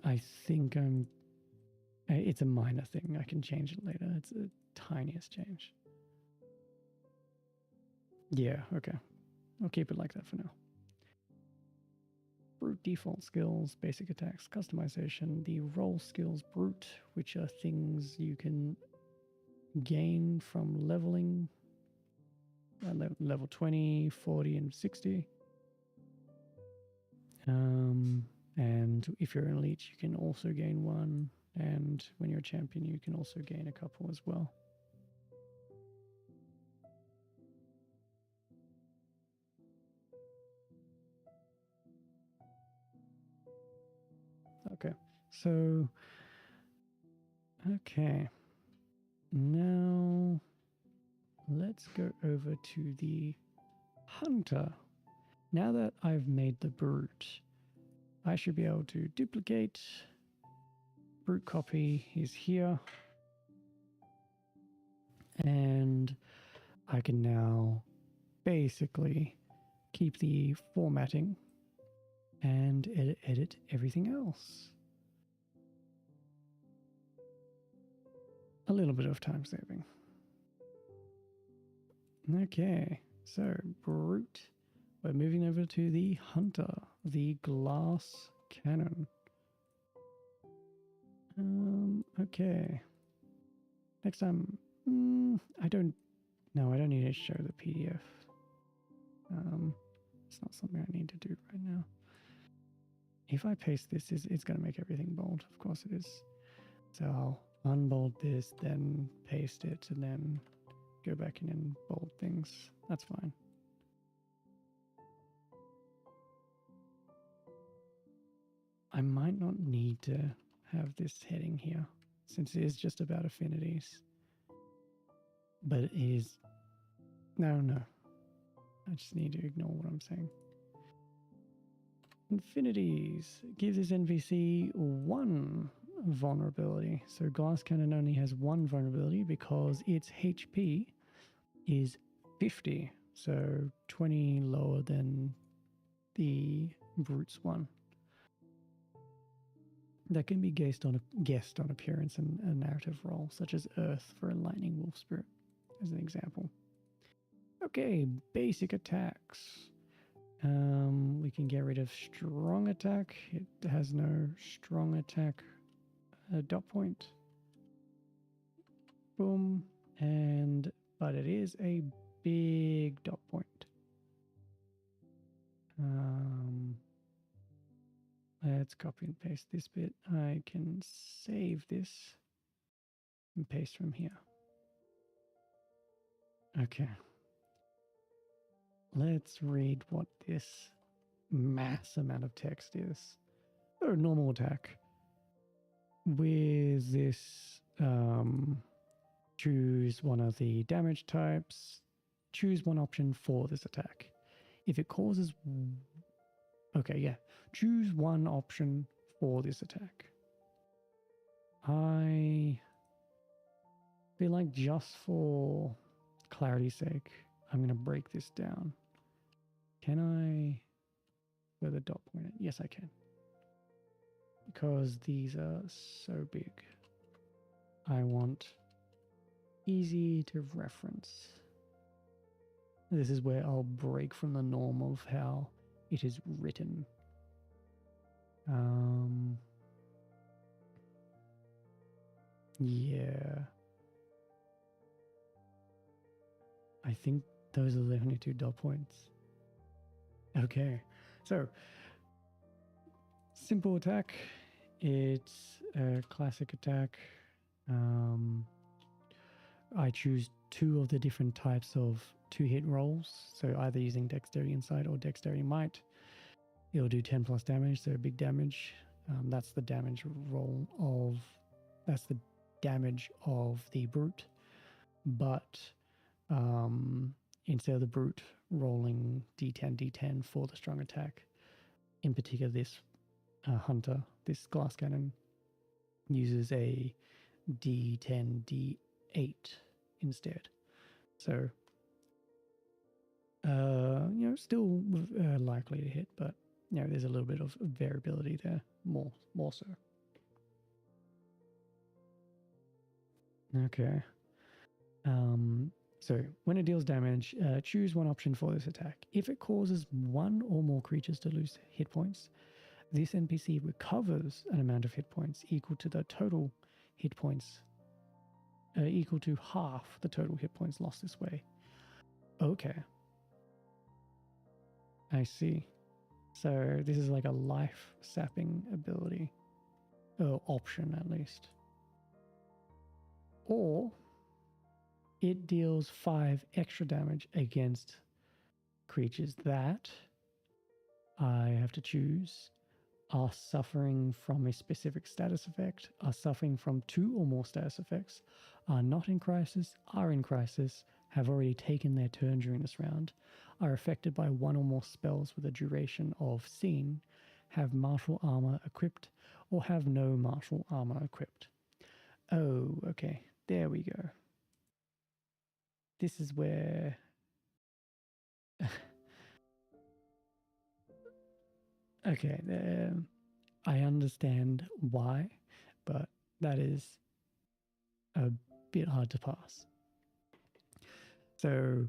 I think it's a minor thing. I can change it later. It's the tiniest change. Yeah, okay. I'll keep it like that for now. Brute default skills, basic attacks, customization, the role skills brute, which are things you can gain from leveling, level 20, 40, and 60. And if you're an elite, you can also gain 1. And when you're a champion, you can also gain a couple as well. Okay, so, okay. Now, let's go over to the hunter. Now that I've made the brute, I should be able to duplicate. Brute copy is here. And I can now basically keep the formatting and edit everything else. A little bit of time saving. Okay, so brute. We're moving over to the hunter, the glass cannon. Okay. Next time, I don't need to show the PDF. It's not something I need to do right now. If I paste this, it's going to make everything bold. Of course it is. So I'll unbold this, then paste it, and then go back in and bold things. That's fine. I might not need to have this heading here, since it is just about affinities. But it is... No. I just need to ignore what I'm saying. Infinities gives this NPC 1 vulnerability. So Glass Cannon only has 1 vulnerability because its HP is 50. So 20 lower than the Brute's one. That can be guessed on appearance and a narrative role, such as Earth for a Lightning Wolf Spirit, as an example. Okay, basic attacks. We can get rid of strong attack. It has no strong attack dot point. Boom. But it is a big dot point. Let's copy and paste this bit. I can save this and paste from here. Okay. Let's read what this mass amount of text is. Oh, normal attack. With this, choose one of the damage types. Choose one option for this attack. If it causes... Okay, yeah. Choose one option for this attack. I feel like just for clarity's sake, I'm going to break this down. Can I further dot point it? Yes, I can. Because these are so big. I want easy to reference. This is where I'll break from the norm of how it is written. Yeah. I think those are the only 2 dot points. Okay. So, simple attack. It's a classic attack. I choose 2 of the different types of 2-hit rolls. So either using Dexterity Insight or Dexterity Might. It'll do 10 plus damage, so big damage. That's the damage roll of... That's the damage of the brute. But instead of the brute rolling D10, D10 for the strong attack, in particular this hunter, this glass cannon, uses a D10, D8 instead. So, still likely to hit, but there's a little bit of variability there, more so. Okay. So when it deals damage, choose one option for this attack. If it causes 1 or more creatures to lose hit points, this NPC recovers an amount of hit points equal to the total hit points, equal to half the total hit points lost this way. Okay. I see. So this is like a life sapping ability, or option at least. Or it deals 5 extra damage against creatures that I have to choose are suffering from a specific status effect, are suffering from 2 or more status effects, are not in crisis, are in crisis, have already taken their turn during this round, are affected by 1 or more spells with a duration of seen, have martial armor equipped, or have no martial armor equipped. Oh, okay. There we go. This is where... Okay, I understand why, but that is a bit hard to pass. So,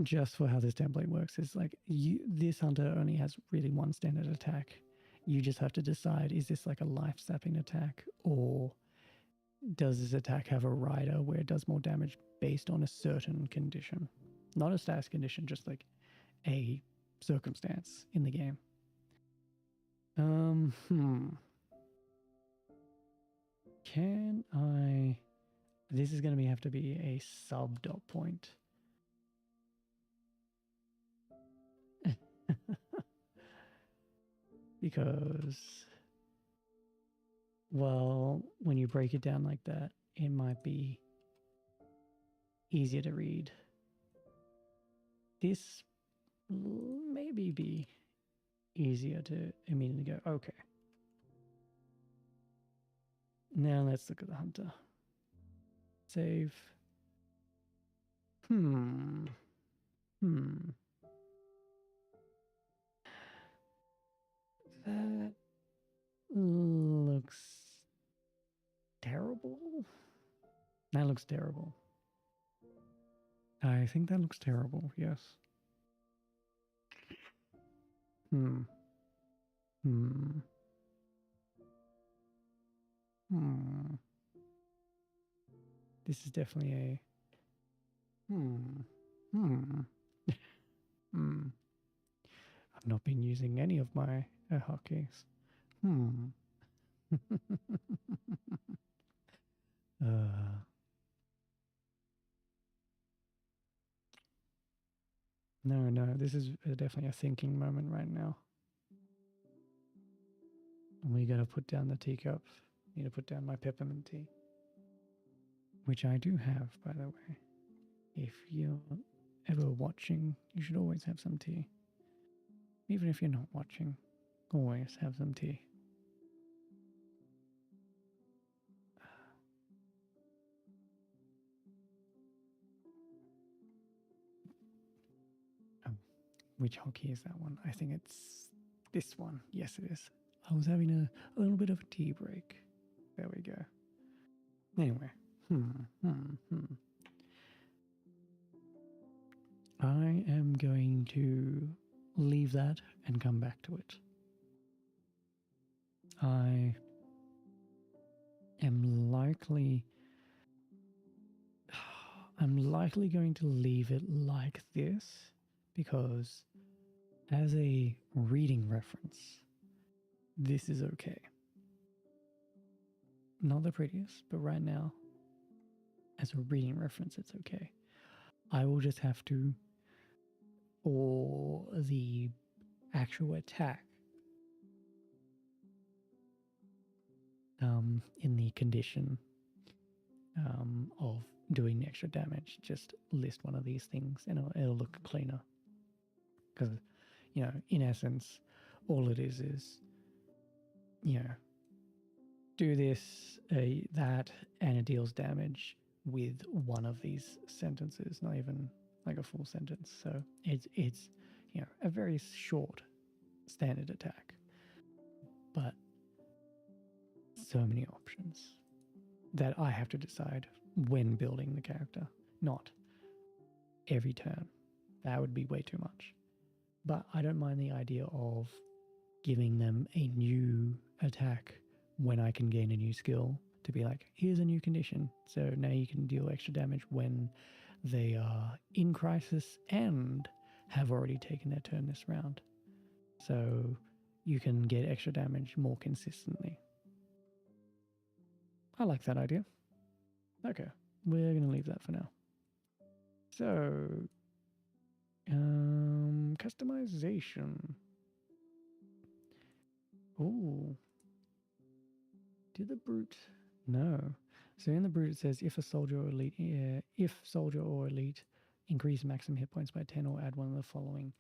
just for how this template works, is like this hunter only has really 1 standard attack. You just have to decide, is this like a life-sapping attack, or does this attack have a rider where it does more damage based on a certain condition? Not a status condition, just like a circumstance in the game. Can I... This is going to have to be a sub-dot point. Because, well, when you break it down like that, it might be easier to read. This maybe be easier to immediately go, okay. Now let's look at the hunter. Save. That looks terrible. That looks terrible. I think that looks terrible, yes. This is definitely a... I've not been using any of my hotkeys. No, this is definitely a thinking moment right now. And we gotta put down the teacup. Need to put down my peppermint tea. Which I do have, by the way. If you're ever watching, you should always have some tea. Even if you're not watching, always have some tea. Which hotkey is that one? I think it's this one. Yes, it is. I was having a little bit of a tea break. There we go. Anyway. I am going to leave that and come back to it. I am likely... I'm likely going to leave it like this because as a reading reference, this is okay. Not the prettiest, but right now, as a reading reference, it's okay. I will just have to, for the actual attack, in the condition of doing extra damage, just list one of these things and it'll look cleaner. Because, you know, in essence, all it is, you know, do this, that, and it deals damage with one of these sentences, not even like a full sentence. So it's you know, a very short standard attack, but so many options that I have to decide when building the character, not every turn. That would be way too much. But I don't mind the idea of giving them a new attack when I can gain a new skill, to be like, here's a new condition. So now you can deal extra damage when they are in crisis and have already taken their turn this round. So you can get extra damage more consistently. I like that idea. Okay, we're going to leave that for now. So, customization. Oh, did the brute? No. So in the brute it says if soldier or elite increase maximum hit points by 10 or add one of the following.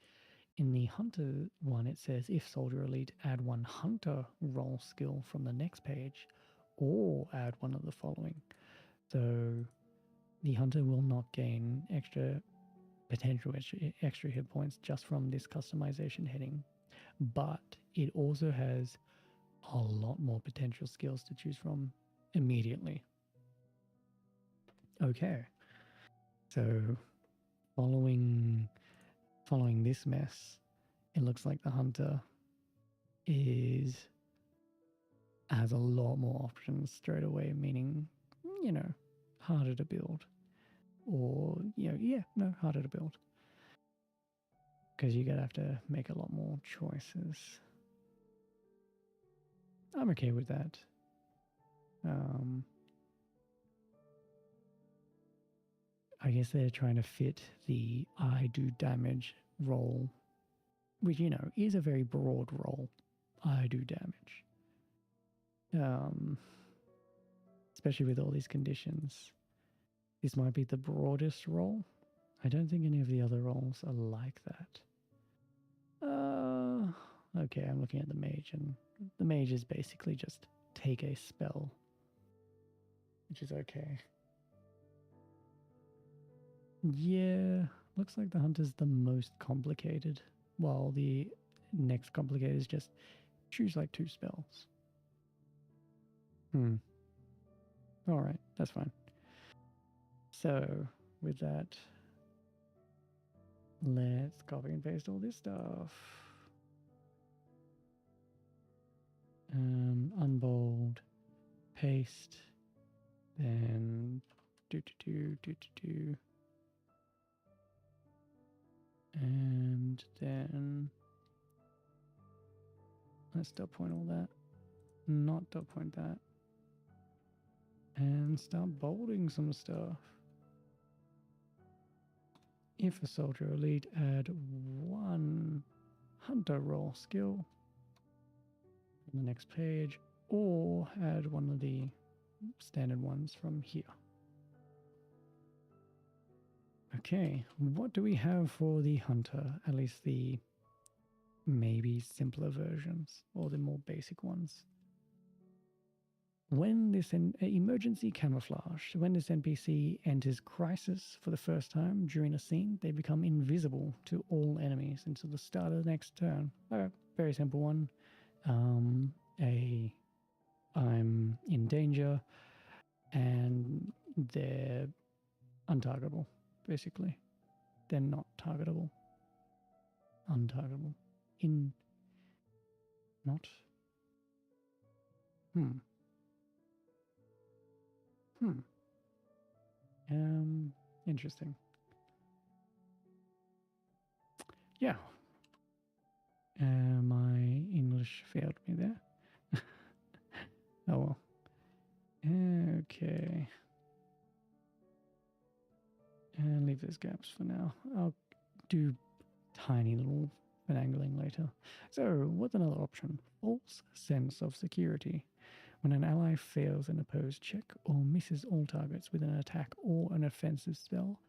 In the hunter one it says if soldier or elite add one hunter roll skill from the next page or add one of the following. So the hunter will not gain extra hit points just from this customization heading, but it also has a lot more potential skills to choose from immediately. Okay, so following this mess, it looks like the hunter has a lot more options straight away, meaning, you know, harder to build, or harder to build, because you're gonna have to make a lot more choices. I'm okay with that. I guess they're trying to fit the I do damage role, which, you know, is a very broad role. I do damage. Especially with all these conditions. This might be the broadest role. I don't think any of the other roles are like that. Okay, I'm looking at the mage, and the mage is basically just take a spell, which is okay. Yeah, looks like the hunter's the most complicated, while the next complicated is just choose like 2 spells. Alright, that's fine. So, with that, let's copy and paste all this stuff. Unbold, paste, then and then let's dot point all that, not dot point that, and start bolding some stuff. If a soldier elite, add 1 hunter roll skill on the next page, or add one of the standard ones from here. Okay, what do we have for the hunter? At least the maybe simpler versions, or the more basic ones. When this emergency camouflage, when this NPC enters crisis for the first time during a scene, they become invisible to all enemies until the start of the next turn. Okay, very simple one. I'm in danger. and they're untargetable, basically. They're not targetable. Untargetable. In not. Hmm. Hmm. Interesting. Yeah. My English failed me there. Oh well. Okay. And leave those gaps for now. I'll do tiny little finagling later. So, what's another option? False sense of security. When an ally fails an opposed check or misses all targets with an attack or an offensive spell,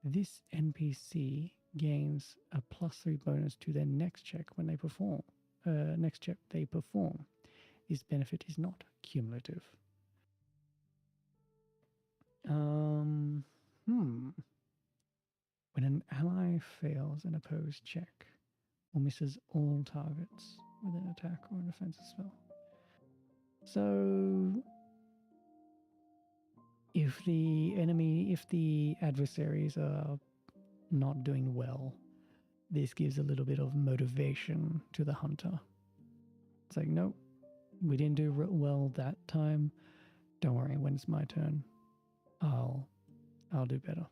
this NPC gains a +3 bonus to their next check when they perform. Next check they perform. This benefit is not cumulative. When an ally fails an opposed check or misses all targets with an attack or an offensive spell. So, if the adversaries are not doing well, this gives a little bit of motivation to the hunter. It's like, nope, we didn't do well that time. Don't worry, when it's my turn, I'll do better.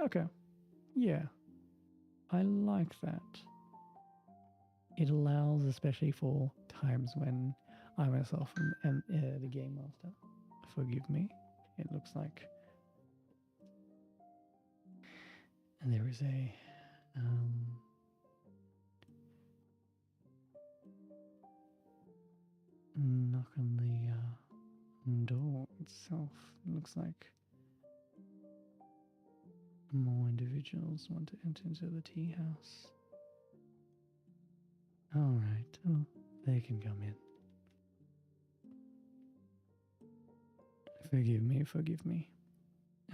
Okay, yeah, I like that. It allows, especially for times when I myself am the game master. Forgive me. It looks like and there is a knock on the door itself. It looks like more individuals want to enter into the tea house. All right. Oh, they can come in. Forgive me.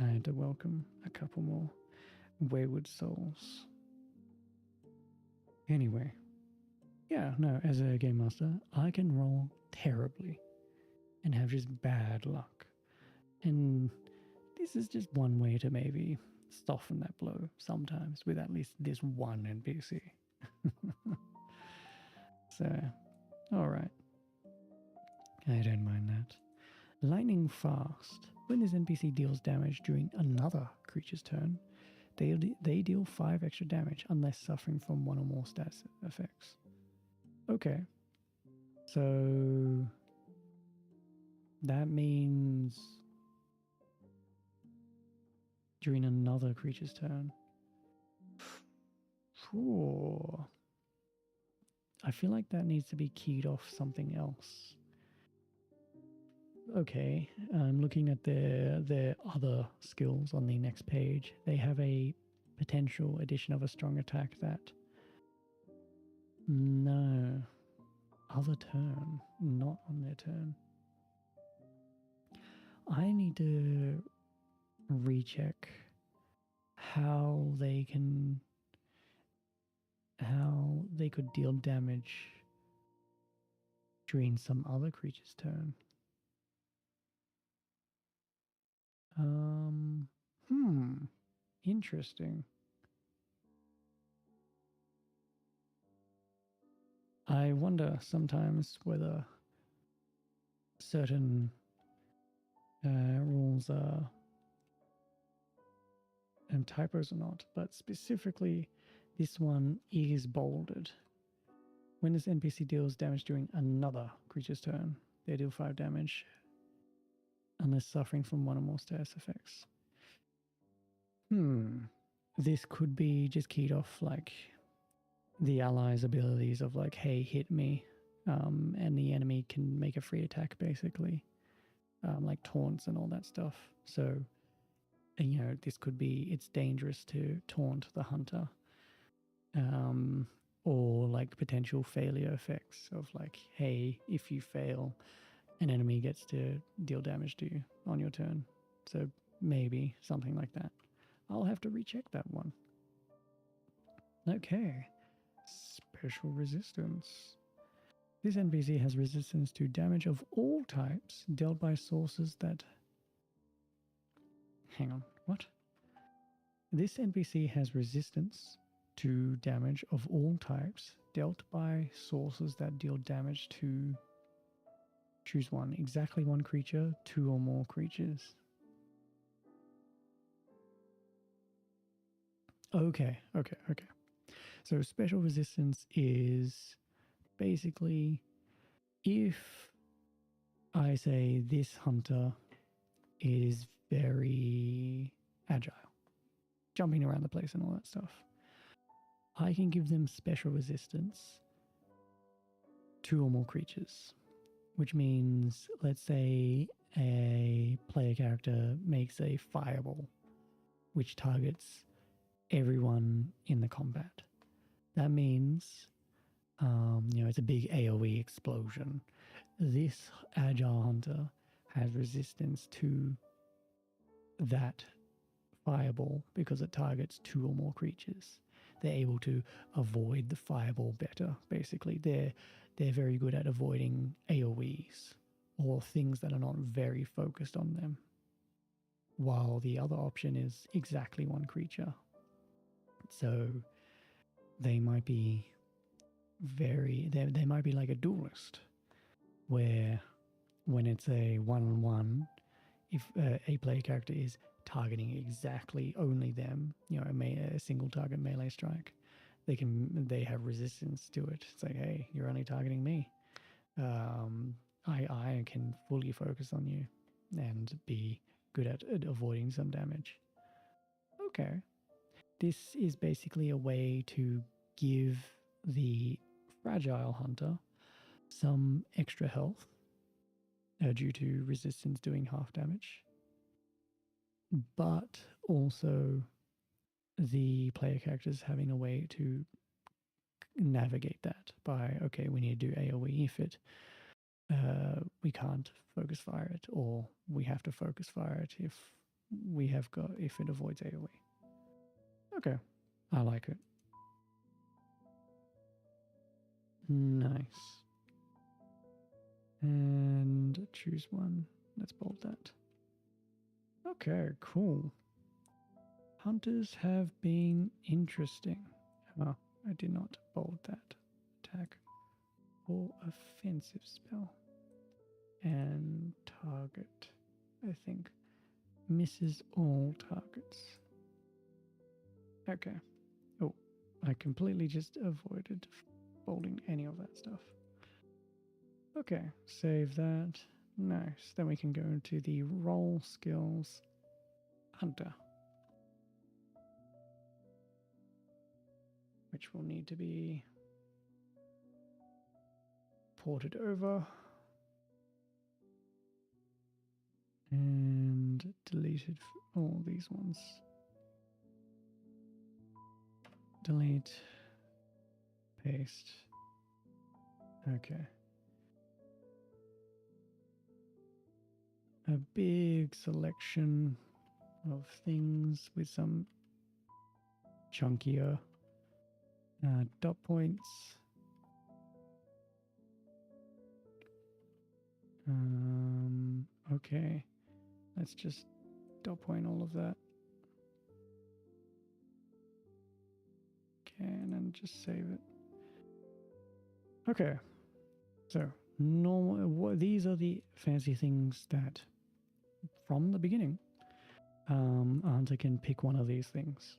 I had to welcome a couple more Wayward Souls. Anyway, yeah, no, as a game master, I can roll terribly and have just bad luck. And this is just one way to maybe soften that blow sometimes with at least this one NPC. So, alright. I don't mind that. Lightning Fast. When this NPC deals damage during another creature's turn, they deal 5 extra damage unless suffering from one or more stats effects. Okay. So that means during another creature's turn. Sure. I feel like that needs to be keyed off something else. Okay, I'm looking at their other skills on the next page. They have a potential addition of a strong attack that... No. Other turn. Not on their turn. I need to recheck how they could deal damage during some other creature's turn. Interesting. I wonder sometimes whether certain rules are typos or not, but specifically this one is bolded. When this NPC deals damage during another creature's turn, they deal 5 damage unless suffering from one or more status effects. This could be just keyed off like the allies' abilities of like, hey, hit me, and the enemy can make a free attack basically, like taunts and all that stuff. So, you know, this could be, it's dangerous to taunt the hunter, or like potential failure effects of like, hey, if you fail, an enemy gets to deal damage to you on your turn. So maybe something like that. I'll have to recheck that one. Okay. Special resistance. This NPC has resistance to damage of all types dealt by sources that... Hang on, what? This NPC has resistance to damage of all types dealt by sources that deal damage to... Choose one. Exactly one creature, 2 or more creatures. Okay. So special resistance is basically if I say this hunter is very agile, jumping around the place and all that stuff, I can give them special resistance 2 or more creatures, which means, let's say a player character makes a fireball which targets everyone in the combat. That means, it's a big AoE explosion. This agile hunter has resistance to that fireball because it targets 2 or more creatures. They're able to avoid the fireball better, basically. They're very good at avoiding AoEs or things that are not very focused on them. While the other option is exactly one creature. So they might be they might be like a duelist, where when it's a one-on-one, if a player character is targeting exactly only them, a single target melee strike, they have resistance to it. It's like, hey, you're only targeting me. I can fully focus on you and be good at avoiding some damage. Okay. This is basically a way to give the fragile hunter some extra health due to resistance doing half damage, but also the player characters having a way to navigate that by, okay, we need to do AoE if it we can't focus fire it, or we have to focus fire it if it avoids AoE. Okay, I like it. Nice. And choose one. Let's bold that. Okay, cool. Hunters have been interesting. Oh, I did not bold that. Attack or offensive spell. And target, I think, misses all targets. Okay. Oh, I completely just avoided bolding any of that stuff. Okay, save that. Nice. Then we can go into the role skills hunter, which will need to be ported over and deleted all these ones. Delete, paste. Okay. A big selection of things with some chunkier dot points. Okay, let's just dot point all of that. Okay, and then just save it. Okay, so these are the fancy things that from the beginning a hunter can pick one of these things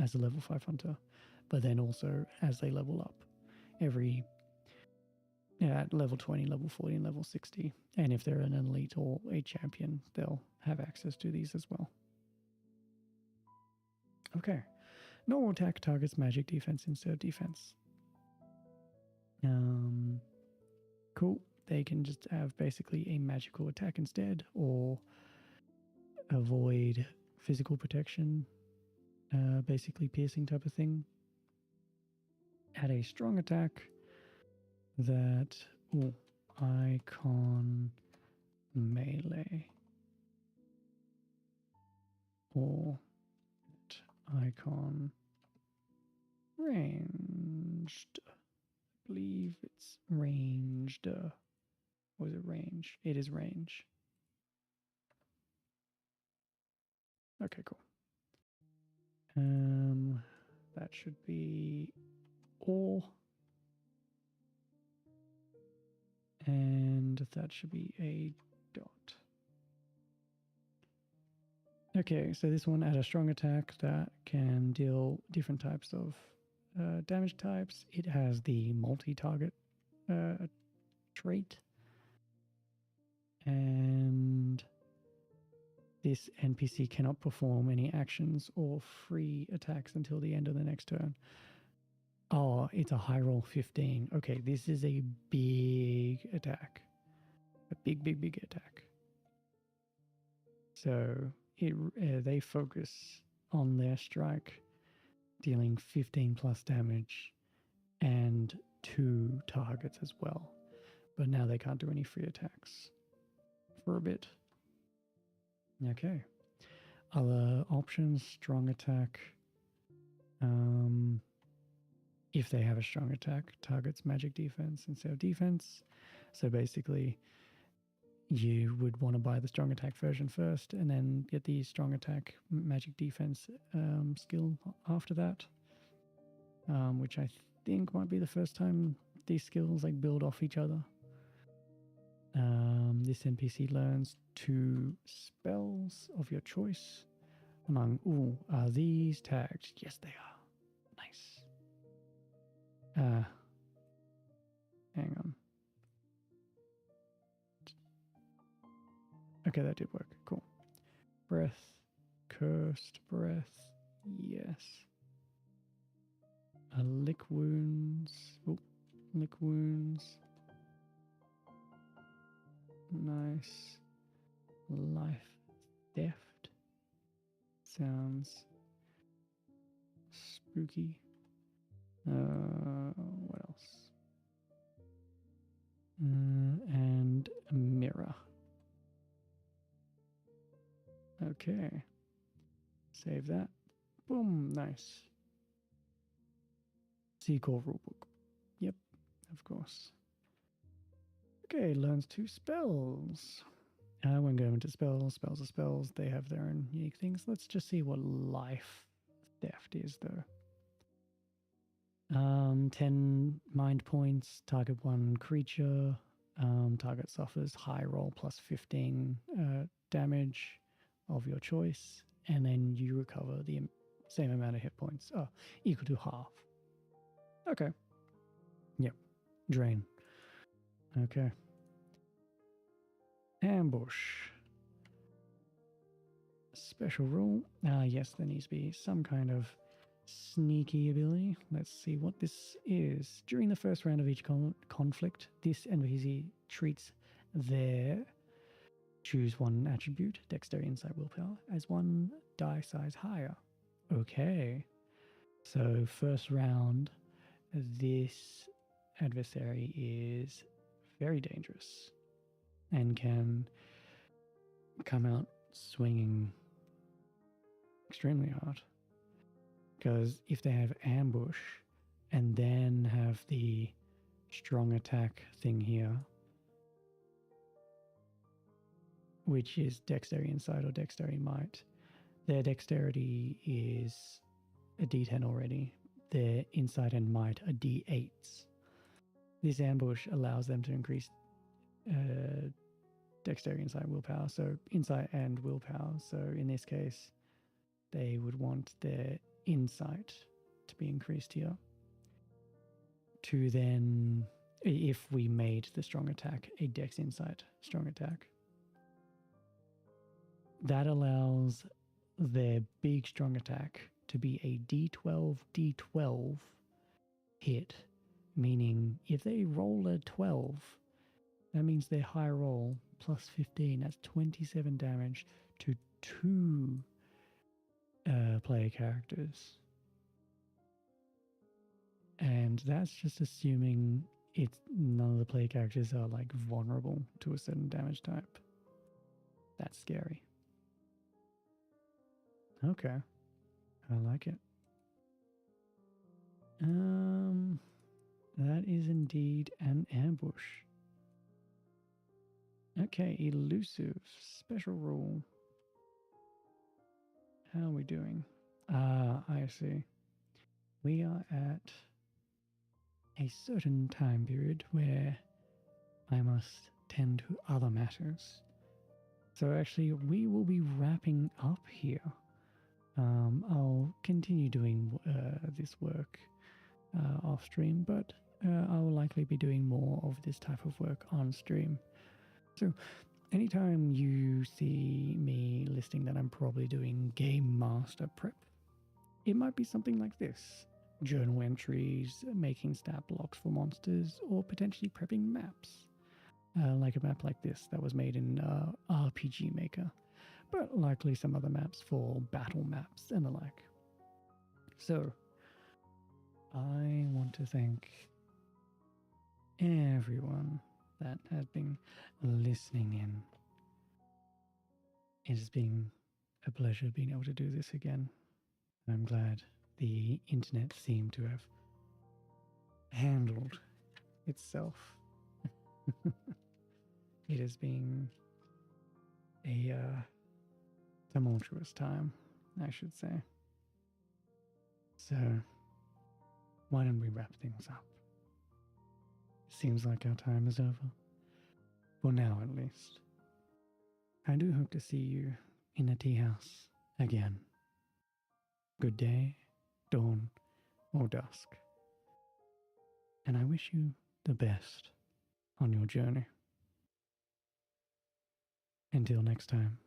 as a level 5 hunter, but then also as they level up at level 20, level 40, and level 60. And if they're an elite or a champion, they'll have access to these as well. Okay. Normal attack targets magic defense instead of defense. Cool. They can just have basically a magical attack instead, or avoid physical protection, basically piercing type of thing. Add a strong attack that icon melee or icon ranged believe it's ranged. Was it range? It is range. Okay, cool. That should be all. And that should be a dot. Okay, so this one, add a strong attack that can deal different types of damage types. It has the multi-target trait. And this NPC cannot perform any actions or free attacks until the end of the next turn. Oh, it's a high roll 15. Okay, this is a big attack. A big attack. So they focus on their strike, dealing 15 plus damage and 2 targets as well. But now they can't do any free attacks for a bit. Okay. Other options, strong attack. If they have a strong attack, targets magic defense instead of defense. So basically, you would want to buy the strong attack version first and then get the strong attack magic defense skill after that, which I think might be the first time these skills like build off each other. This NPC learns 2 spells of your choice. Are these tagged? Yes, they are. Nice. Hang on. Okay, that did work. Cool. Breath. Cursed breath. Yes. Lick wounds. Oh, lick wounds. Nice. Life theft. Sounds spooky. What else? And a mirror. Okay. Save that. Boom. Nice. Sequel rulebook. Yep, of course. Okay, learns 2 spells. When going into spells are spells. They have their own unique things. Let's just see what life theft is, though. 10 mind points, target 1 creature, target suffers high roll plus 15 damage of your choice, and then you recover the same amount of hit points, equal to half. Okay. Yep. Drain. Okay. Ambush. Special rule. Yes, there needs to be some kind of sneaky ability. Let's see what this is. During the first round of each conflict, this NPC treats their choose 1 attribute, dexterity, insight, willpower, as 1 die size higher. Okay. So first round, this adversary is very dangerous and can come out swinging extremely hard. Because if they have ambush and then have the strong attack thing here, which is dexterity insight or dexterity might, their dexterity is a d10 already. Their insight and might are d8s. This ambush allows them to increase dexterity, insight, willpower. So insight and willpower. So in this case, they would want their insight to be increased here to then, if we made the strong attack a dex insight strong attack, that allows their big strong attack to be a d12 hit, meaning if they roll a 12, that means their high roll plus 15, that's 27 damage to 2 player characters. And that's just assuming none of the player characters are like vulnerable to a certain damage type. That's scary. Okay. I like it. That is indeed an ambush. Okay, elusive. Special rule. How are we doing? Ah, I see. We are at a certain time period where I must tend to other matters. So actually, we will be wrapping up here. I'll continue doing this work off stream, but I will likely be doing more of this type of work on stream. So anytime you see me listing that I'm probably doing Game Master prep, it might be something like this. Journal entries, making stat blocks for monsters, or potentially prepping maps. Like a map like this that was made in RPG Maker, but likely some other maps for battle maps and the like. So, I want to thank everyone that has been listening in. It has been a pleasure being able to do this again. I'm glad the internet seemed to have handled itself. It has been a tumultuous time, I should say. So, why don't we wrap things up? Seems like our time is over. For now, at least. I do hope to see you in the tea house again. Good day, dawn, or dusk. And I wish you the best on your journey. Until next time.